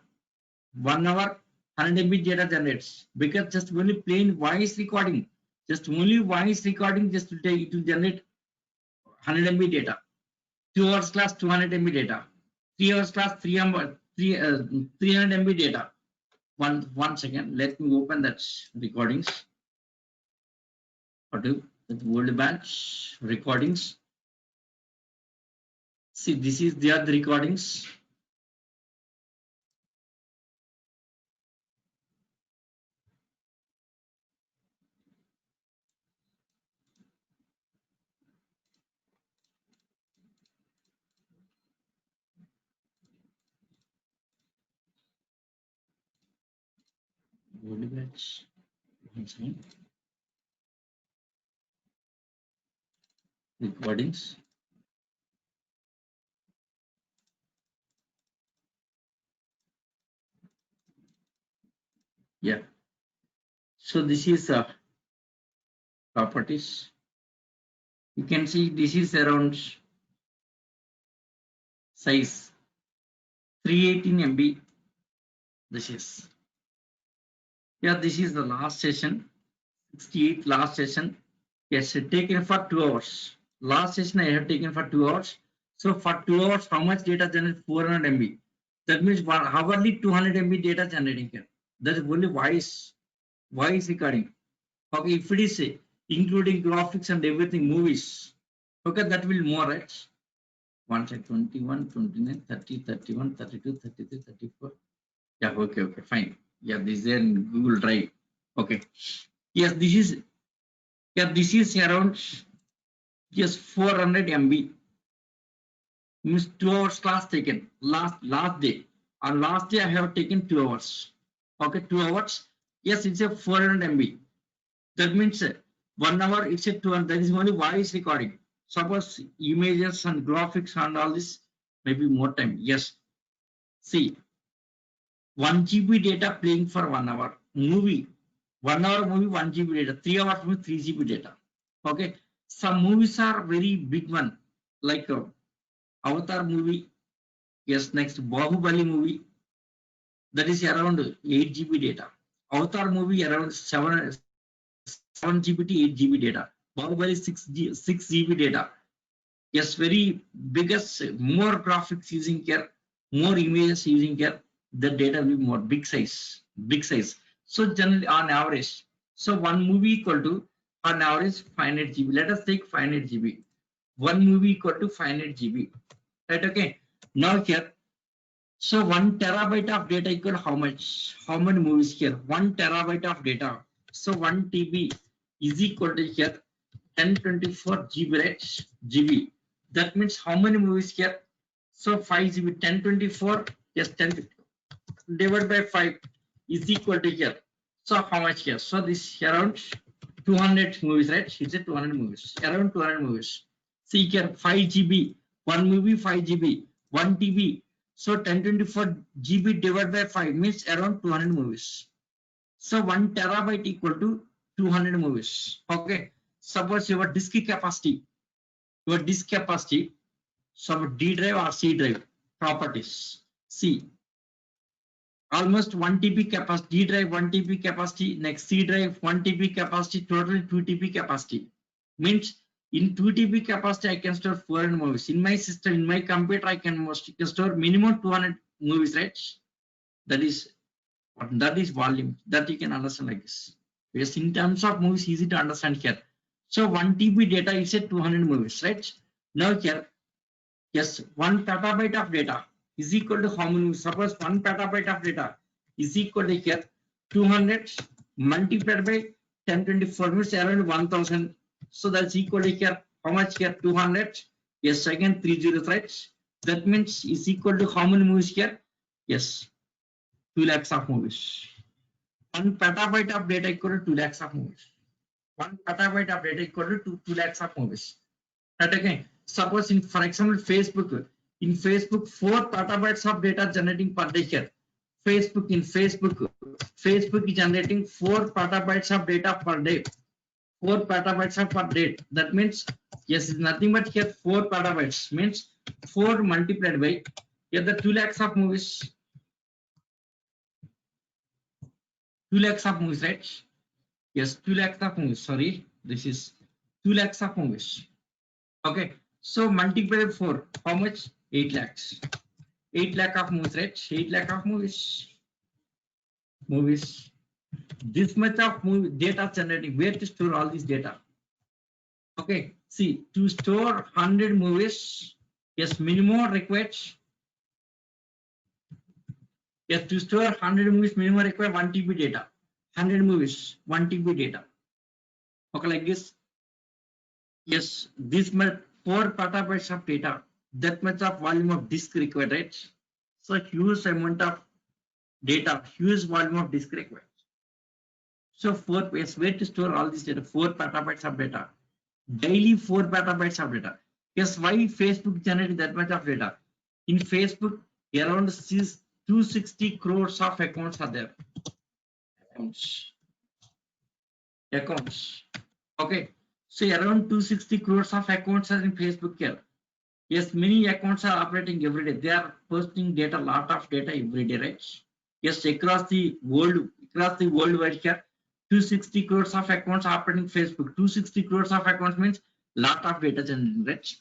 1 hour, 100 MB data generates, because just only plain voice recording, just only voice recording, just to take, it will generate 100 MB data. 2 hours class, 200 MB data. 3 hours class, 300 MB data. One second, let me open that recordings. What do that world batch recordings? See, this is the other recordings. World batch. Recordings. Yeah. So this is properties. You can see this is around size 318 MB. This is, yeah, this is the last session, 68th last session. Yes, taken for 2 hours. Last session I have taken for 2 hours. So for 2 hours, how much data generated? 400 MB. That means hourly 200 MB data generating here. That is only voice recording. Okay, if it is including graphics and everything, movies, okay, that will more, right? 1 sec, 21, 29, 30, 31, 32, 33, 34. Yeah, okay, fine. Yeah, this is in Google Drive. Okay. Yes, this is around, yes, 400 MB. Means 2 hours class taken. Last day. On last day I have taken 2 hours. Okay, 2 hours. Yes, it's a 400 MB. That means 1 hour it's a 200. That is only voice recording. Suppose images and graphics and all this, maybe more time. Yes. See, 1 GB data playing for 1 hour. Movie, 1 hour movie, 1 GB data. 3 hours movie, 3 GB data. Okay. Some movies are very big one, like Avatar movie. Yes, next Bahubali movie. That is around 8 GB data. Avatar movie around 7 GB to 8 GB data. Bahubali 6 GB data. Yes, very biggest, more graphics using here, more images using here, the data will be more big size. So generally on average, so one movie equal to on average 500 GB. Let us take 500 GB. One movie equal to 500 GB. Right, okay. Now here, so 1 terabyte of data equal how much? How many movies here? 1 terabyte of data. So 1 TB is equal to here 1024 GB, right? GB. That means how many movies here? So 5 GB, 1024, yes, 10 divided by 5 is equal to here. So how much here? So this around 200 movies, right? It's a 200 movies, around 200 movies. See here, 5 GB, one movie 5 GB, 1 TB. So 1024 GB divided by 5 means around 200 movies. So 1 terabyte equal to 200 movies. Okay. Suppose your disk capacity, so D drive or C drive properties. See, almost 1 TB capacity, D drive 1 TB capacity, next C drive 1 TB capacity, total 2 TB capacity. Means in 2 TB capacity I can store 400 movies. In my system, in my computer, I can store minimum 200 movies, right? That is volume. That you can understand like this. Yes, in terms of movies, easy to understand here. So 1 TB data is a 200 movies, right? Now here, yes, 1 petabyte of data is equal to how many? Suppose 1 petabyte of data is equal to here 200 multiplied by 1024 means around 1000. So that's equal to here how much here? 200 Yes, again 3 zeros, right? That means is equal to how many movies here? Yes, 2 lakhs of movies. 1 petabyte of data equal to 2 lakhs of movies. 1 petabyte of data equal to 2 lakhs of movies. Right, again, suppose in, for example, Facebook, in Facebook, 4 petabytes of data generating per day here. Facebook is generating 4 petabytes of data per day. 4 petabytes of per day. That means, yes, it's nothing but here 4 petabytes means 4 multiplied by here the 2 lakhs of movies. 2 lakhs of movies, right? Yes, 2 lakhs of movies. Sorry, this is 2 lakhs of movies. Okay, so multiply 4. How much? 8 lakhs. 8 lakh of movies, right? 8 lakh of movies. This much of movie data generating. Where to store all this data? Okay, see, to store 100 movies, yes, minimum requires. Yes, to store 100 movies, minimum require 1 TB data. 100 movies, 1 TB data. Okay, like this. Yes, this much 4 petabytes of data. That much of volume of disk required, right? So huge amount of data, huge volume of disk required. So 4 yes, where to store all this data? 4 petabytes of data. Daily 4 petabytes of data. Yes, why Facebook generated that much of data? In Facebook, around 260 crores of accounts are there. Accounts. Okay. So around 260 crores of accounts are in Facebook here. Yes, many accounts are operating every day. They are posting data, lot of data every day, right? Yes, across the world wide here, 260 crores of accounts operating Facebook. 260 crores of accounts means lot of data generating, right?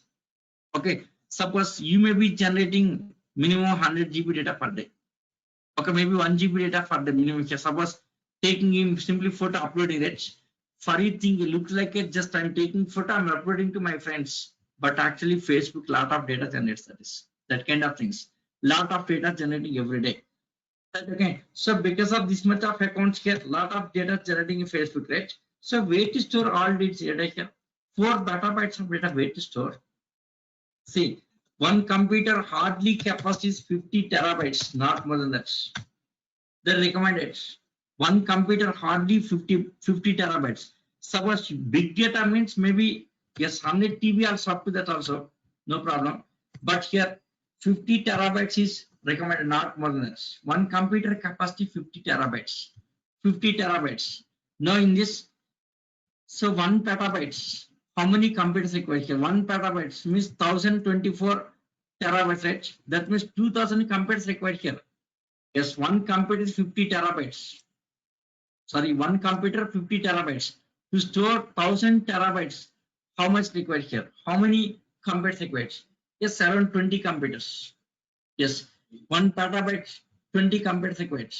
Okay, suppose you may be generating minimum 100 GB data per day. Okay, maybe 1 GB data for the minimum here. Suppose taking in simply photo uploading it. For you think it looks like it just I'm taking photo, I'm uploading to my friends. But actually Facebook lot of data generates that kind of things. Lot of data generating every day. Okay, so because of this much of accounts here, lot of data generating in Facebook, right? So where to store all this data here? 4 petabytes of data where to store. See, one computer hardly capacity is 50 terabytes, not more than that. They recommended one computer hardly 50 terabytes. Suppose big data means maybe yes 100 TB also up to that also, no problem. But here 50 terabytes is recommended, not more than that. One computer capacity 50 terabytes. 50 terabytes. Now in this, so 1 petabytes. How many computers required here? 1 petabytes means 1024 terabytes, right? That means 2000 computers required here. Yes, one computer is 50 terabytes. Sorry, one computer 50 terabytes. To store 1000 terabytes, how much required here? How many computers required? Yes, around 20 computers. Yes, 1 petabyte, 20 computers required.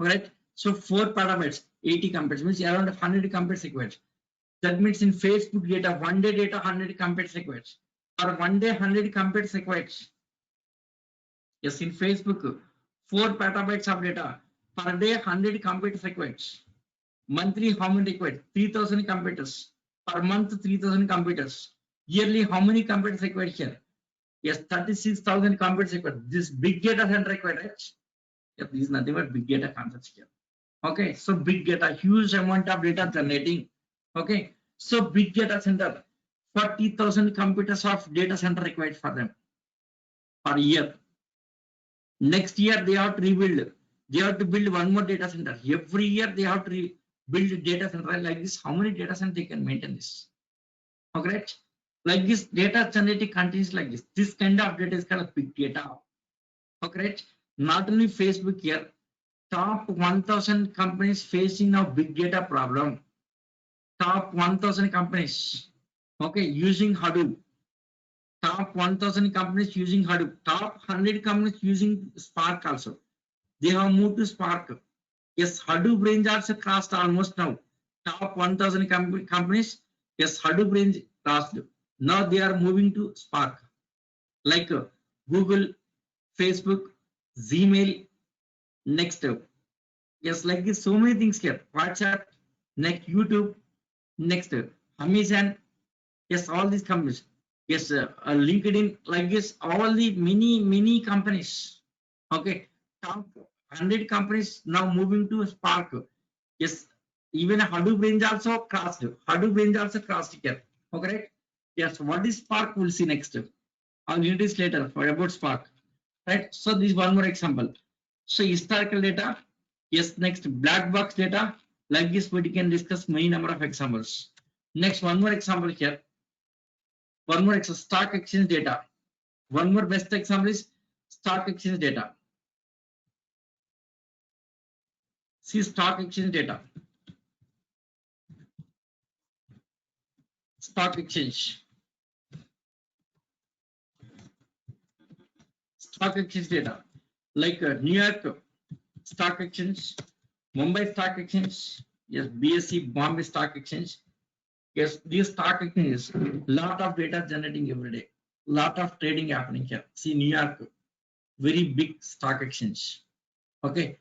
Alright, so 4 petabytes, 80 computers means around 100 computers required. That means in Facebook data, 1 day data, 100 computers required. Or 1 day, 100 computers required. Yes, in Facebook, 4 petabytes of data. Per day, 100 computers required. Monthly, how many required? 3000 computers. Per month, 3000 computers. Yearly, how many computers required here? Yes, 36,000 computers required. This big data center required, right? Yep, this is nothing but big data concepts here. Okay, so big data, huge amount of data generating. Okay, so big data center, 40,000 computers of data center required for them per year. Next year they have to rebuild. They have to build one more data center. Every year they have to build data center like this. How many data centers they can maintain this? Okay, like this data generating continues like this. This kind of data is called big data. Okay, not only Facebook here. Top 1000 companies facing now big data problem. Top 1000 companies, okay, using Hadoop. Top 1000 companies using Hadoop. Top 100 companies using Spark also. They have moved to Spark. Yes, Hadoop range also crossed almost now. Top 1000 companies, yes, Hadoop range crossed. Now they are moving to Spark. Like Google, Facebook, Gmail, next. Yes, like this, so many things here. WhatsApp, next YouTube, next Amazon. Yes, all these companies. Yes, LinkedIn, like this, all the many companies. Okay, top 100 companies now moving to Spark. Yes, even Hadoop range also crossed. Hadoop range also crossed here. Okay, right? Yes, what is Spark? We'll see next. I'll introduce later for about Spark. Right. So this is one more example. So historical data. Yes, next black box data. Like this, we can discuss many number of examples. Next, one more example here. One more stock exchange data. One more best example is stock exchange data. See stock exchange data. Stock exchange. Stock exchange data. Like New York Stock Exchange, Mumbai Stock Exchange, yes, BSE Bombay Stock Exchange. Yes, these stock exchanges, lot of data generating every day. Lot of trading happening here. See New York, very big stock exchange. Okay.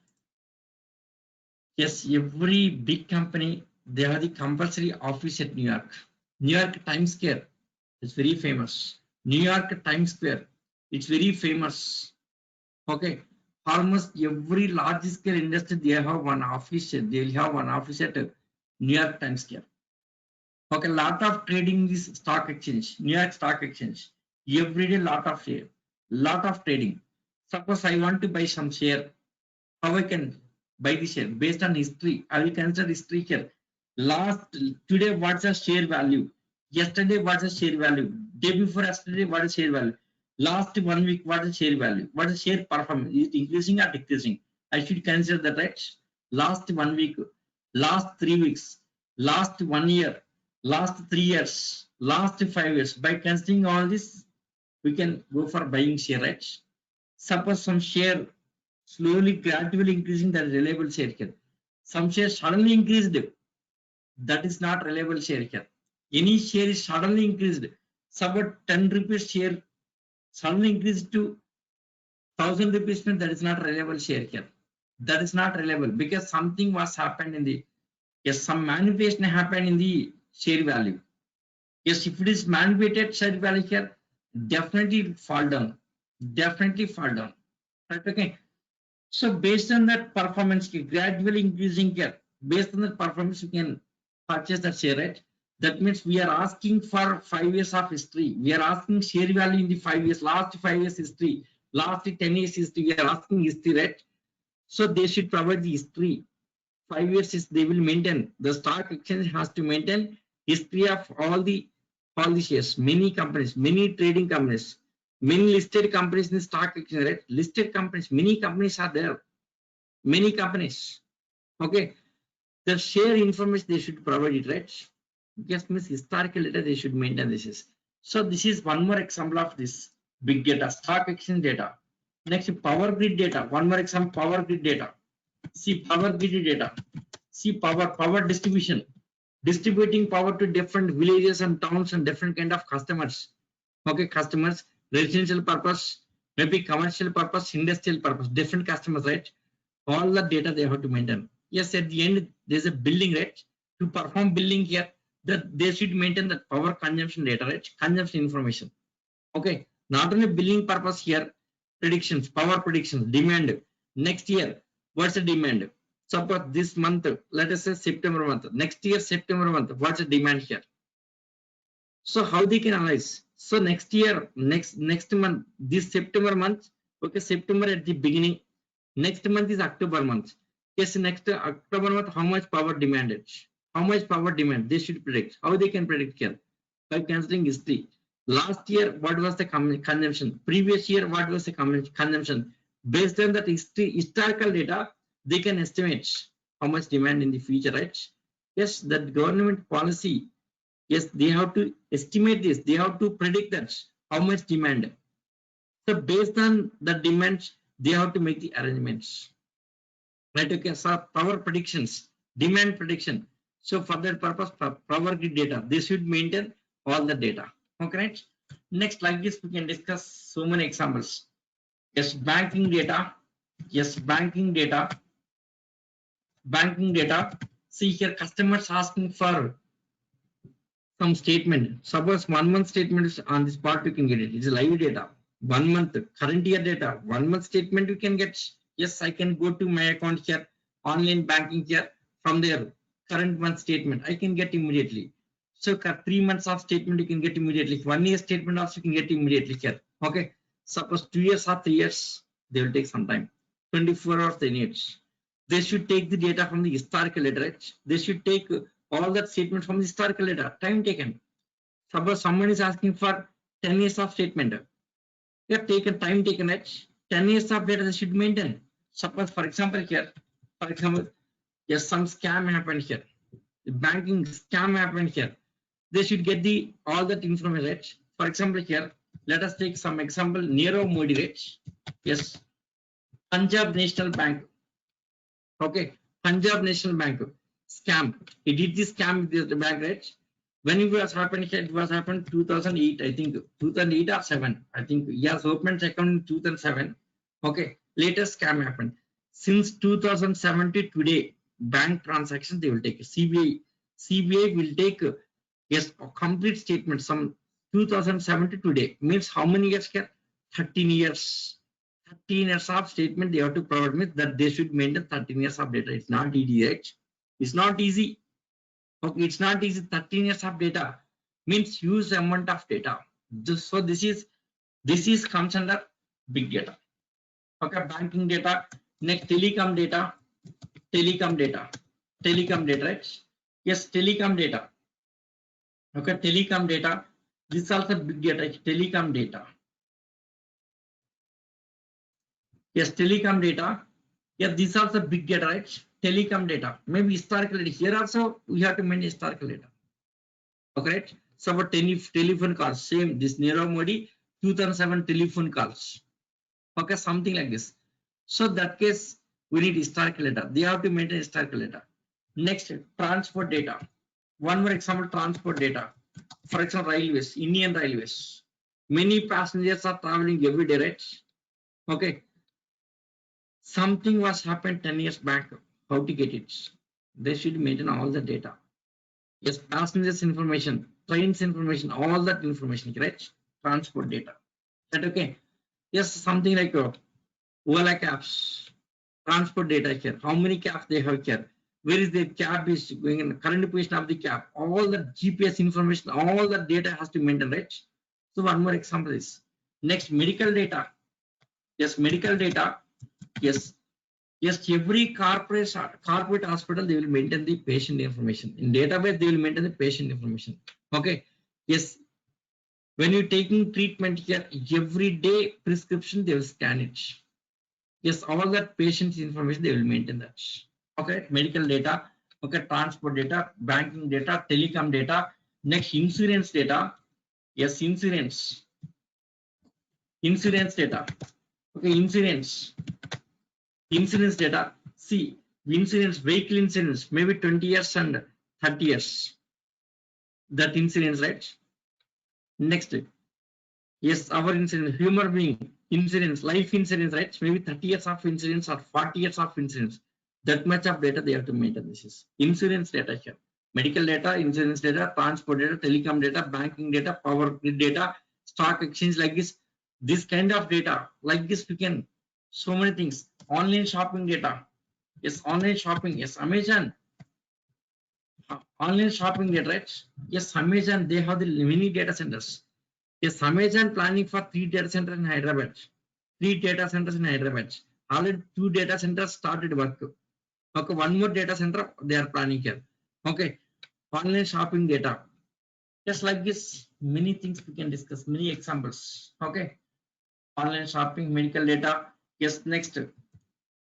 Yes, every big company, they have the compulsory office at New York. New York Times Square is very famous. New York Times Square, it's very famous. Okay. Almost every large scale industry, they have one office. They'll have one office at New York Times Square. Okay, lot of trading this stock exchange, New York Stock Exchange. Every day, lot of share, lot of trading. Suppose I want to buy some share, how I can buy the share based on history. I will consider history here. Last today, what's the share value? Yesterday, what's the share value? Day before yesterday, what is share value? Last 1 week, what is share value? What is share performance? Is it increasing or decreasing? I should consider that, right? Last 1 week, last 3 weeks, last 1 year, last 3 years, last 5 years. By considering all this, we can go for buying share, right? Suppose some share slowly, gradually increasing, that is reliable share here. Some shares suddenly increased, that is not reliable share here. Any share is suddenly increased. Suppose 10 rupees share suddenly increased to 1000 rupees, that is not reliable share here. That is not reliable because something was happened in the, yes, some manipulation happened in the share value. Yes, if it is manipulated share value here, definitely fall down. Definitely fall down. Right? Okay. So based on that performance, gradually increasing here, based on that performance, you can purchase that share, right? That means we are asking for 5 years of history. We are asking share value in the 5 years, last 5 years history, last 10 years history. We are asking history, right? So they should provide the history. 5 years is they will maintain. The stock exchange has to maintain history of all the shares, many companies, many trading companies, many listed companies in the stock exchange, right? Listed companies, many companies are there, many companies. Okay, the share information they should provide it, right? Yes, means historical data they should maintain this is. So this is one more example of this big data, stock exchange data. Next, power grid data. One more example, power grid data. See power grid data. See power distribution, distributing power to different villages and towns and different kind of customers. Okay, customers, residential purpose, maybe commercial purpose, industrial purpose, different customers, right? All the data they have to maintain. Yes, at the end there's a billing, right? To perform billing here, that they should maintain the power consumption data, right? Consumption information. Okay, not only billing purpose here, predictions, power predictions, demand. Next year, what's the demand? Suppose this month, let us say September month. Next year, September month, what's the demand here? So how they can analyze? So next year, next month, this September month, okay, September at the beginning. Next month is October month. Yes, next October month, how much power demanded? How much power demand? They should predict. How they can predict here? By considering history. Last year, what was the consumption? Previous year, what was the consumption? Based on that historical data, they can estimate how much demand in the future, right? Yes, that government policy, yes, they have to estimate this. They have to predict that how much demand. So based on the demands, they have to make the arrangements. Right? Okay. So power predictions, demand prediction. So for that purpose, power grid data, they should maintain all the data. Okay. Right? Next, like this, we can discuss so many examples. Yes, banking data. Yes, banking data. Banking data. See here, customers asking for some statement. Suppose 1 month statement is on this part, you can get it. It's live data. 1 month, current year data, 1 month statement you can get. Yes, I can go to my account here, online banking here. From there, current month statement, I can get immediately. So 3 months of statement you can get immediately. 1 year statement also you can get immediately here. Okay. Suppose 2 years or 3 years, they will take some time. 24 hours they need. They should take the data from the historical data, right? They should take all that statement from the historical data. Time taken. Suppose someone is asking for 10 years of statement. You have taken time taken, right? 10 years of data they should maintain. Suppose, for example, here, yes, some scam happened here. The banking scam happened here. They should get the all that information, right? For example, here, let us take some example. Nirav Modi, right? Yes, Punjab National Bank. Okay, Punjab National Bank scam. He did this scam with the bank, right? When it was happened here, it was happened 2008, I think 2008 or 7. I think yes, opened account in 2007. Okay, latest scam happened. Since 2007 to today, bank transaction they will take. CBI will take yes a complete statement. Some 2007 to today means how many years? 13 years. 13 years of statement they have to provide me that they should maintain 13 years of data. It's not easy, right? It's not easy. Okay, it's not easy. 13 years of data means huge amount of data. So this is comes under big data. Okay, banking data. Next, telecom data, right? Yes, telecom data. Okay, telecom data. This is also big data. Telecom data. Yes, telecom data. Yeah, these are the big data, right? Telecom data. Maybe historical data. Here also we have to maintain historical data. Okay, right? So about telephone calls, same. This Nirav Modi 2007 telephone calls. Okay, something like this. So that case we need historical data. They have to maintain historical data. Next, transport data. One more example, transport data. For example, railways, Indian railways. Many passengers are traveling every day, right? Okay. Something was happened 10 years back. How to get it? They should maintain all the data. Yes, passengers information, trains information, all that information, right? Transport data. That okay? Yes, something like Ola cabs, transport data here. How many cabs they have here? Where is the cab is going in the current position of the cab? All the GPS information, all the data has to maintain, right? So one more example is next medical data. Yes, medical data. Yes, every corporate hospital they will maintain the patient information. In database they will maintain the patient information. Okay. Yes. When you're taking treatment here, every day prescription they will scan it. Yes, all that patient's information they will maintain that. Okay, medical data. Okay, transport data, banking data, telecom data. Next, insurance data. Yes, insurance data. Okay, insurance data. See, insurance, vehicle insurance, maybe 20 years and 30 years. That insurance, right? Next, yes, our insurance, human being insurance, life insurance, right? Maybe 30 years of insurance or 40 years of insurance. That much of data they have to maintain. This is insurance data here. Medical data, insurance data, transport data, telecom data, banking data, power grid data, stock exchange like this. This kind of data like this we can so many things. Online shopping data. Yes, online shopping. Yes, Amazon. Online shopping data, right? Yes, Amazon, they have the mini data centers. Yes, Amazon planning for 3 data centers in Hyderabad. 3 data centers in Hyderabad. Already 2 data centers started work. Okay, 1 more data center they are planning here. Okay, online shopping data. Just like this, many things we can discuss, many examples. Okay, online shopping, medical data. Yes, next.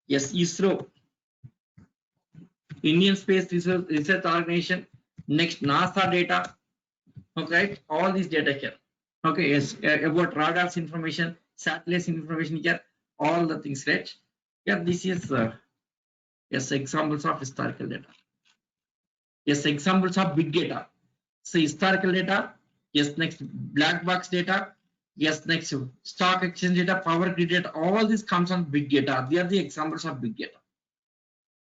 Yes, ISRO, Indian Space Research Organization. Next, NASA data. Okay, all these data here. Okay, yes, about radars information, satellites information here, all the things, right? Yeah, this is yes, examples of historical data. Yes, examples of big data. So historical data. Yes, next black box data. Yes, next stock exchange data, power grid data. All this comes on big data. They are the examples of big data.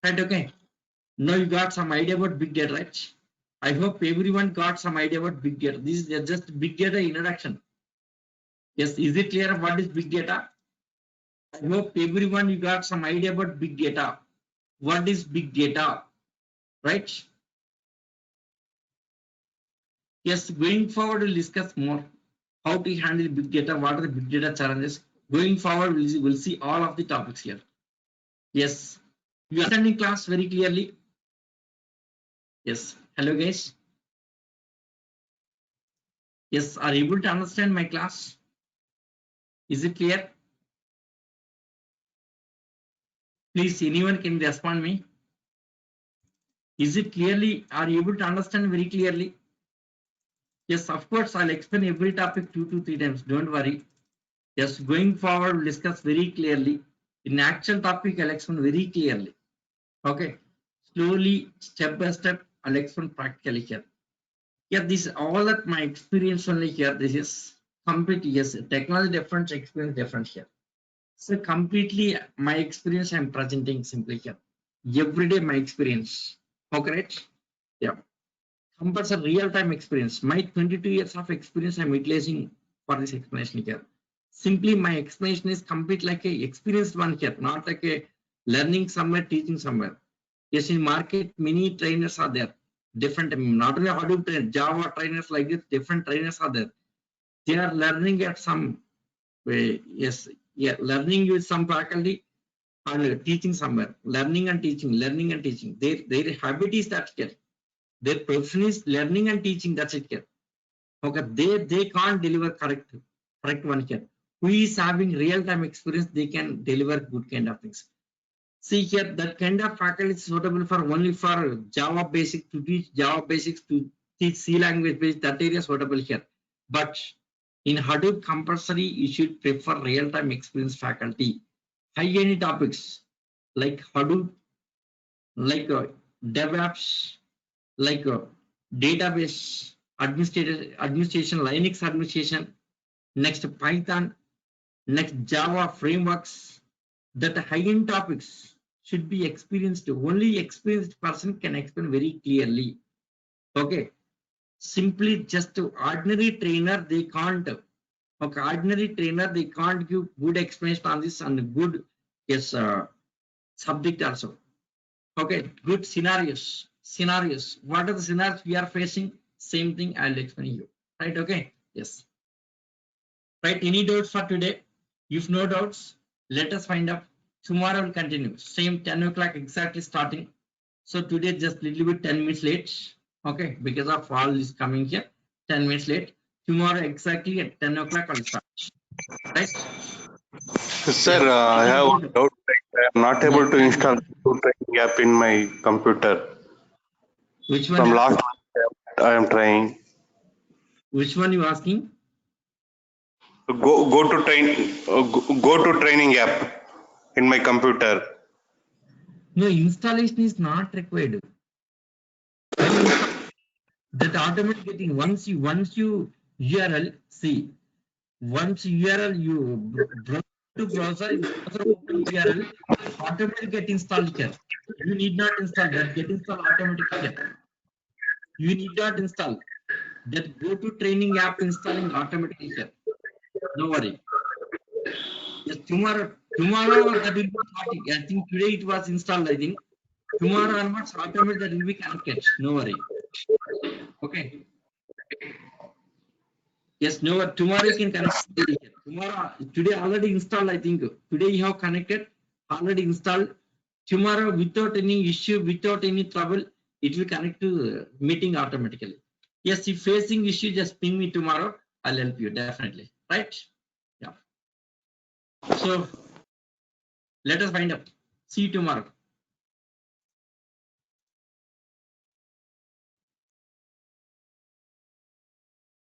Right? Okay. Now you got some idea about big data, right? I hope everyone got some idea about big data. This is just big data introduction. Yes, is it clear what is big data? I hope everyone you got some idea about big data. What is big data? Right? Yes, going forward we'll discuss more how to handle big data, what are the big data challenges. Going forward, we'll see all of the topics here. Yes, you are understanding class very clearly. Yes, hello guys. Yes, are you able to understand my class? Is it clear? Please, anyone can respond me. Is it clearly? Are you able to understand very clearly? Yes, of course, I'll explain every topic 2 to 3 times. Don't worry. Yes, going forward, we'll discuss very clearly. In actual topic, I'll explain very clearly. Okay, slowly, step by step, I'll explain practically here. Yeah, this is all that my experience only here. This is completely, yes, technology different, experience different here. So completely my experience I'm presenting simply here. Every day my experience. Okay, right? Yeah. Compares a real-time experience. My 22 years of experience I'm utilizing for this explanation here. Simply my explanation is complete like a experienced one here, not like a learning somewhere, teaching somewhere. Yes, in market, many trainers are there. Different, not only Hadoop trainers, Java trainers like this, different trainers are there. They are learning at some way. Yes, yeah, learning with some faculty and teaching somewhere. Learning and teaching, learning and teaching. Their habit is that here. Their profession is learning and teaching. That's it here. Okay, they can't deliver correct one here. Who is having real time experience? They can deliver good kind of things. See here, that kind of faculty is suitable for only for Java basic to teach Java basics to teach C language base. That area is suitable here. But in Hadoop compulsory, you should prefer real-time experience faculty. High any topics like Hadoop, like DevOps, like database administration, Linux administration, next Python, next Java frameworks. That high-end topics should be experienced. Only experienced person can explain very clearly. Okay, simply just ordinary trainer they can't. Okay, ordinary trainer they can't give good explanation on this and good yes subject also. Okay, good scenarios. What are the scenarios we are facing? Same thing I'll explain you. Right? Okay. Yes. Right. Any doubts for today? If no doubts, let us find out. Tomorrow will continue. Same 10 o'clock exactly starting. So today just little bit 10 minutes late. Okay, because of all this coming here, 10 minutes late. Tomorrow exactly at 10 o'clock I'll start. Right? Sir, I have one doubt. I am not able to install the training app in my computer. Which one? From last month I am trying. Which one you asking? Go to training app in my computer. No, installation is not required. That automatically getting once you URL see once URL you browser open URL automatically get installed here. You need not install that, get installed automatically here. You need not install that, go to training app installing automatically here. No worry. Yes, tomorrow that will be starting. I think today it was installed. I think tomorrow onwards automatically that will be connected. No worry. Okay. Yes, no, tomorrow you can connect. Tomorrow, today already installed, I think. Today you have connected, already installed. Tomorrow, without any issue, without any trouble, it will connect to meeting automatically. Yes, if facing issue, just ping me tomorrow. I'll help you, definitely. Right? Yeah. So, let us find out. See you tomorrow.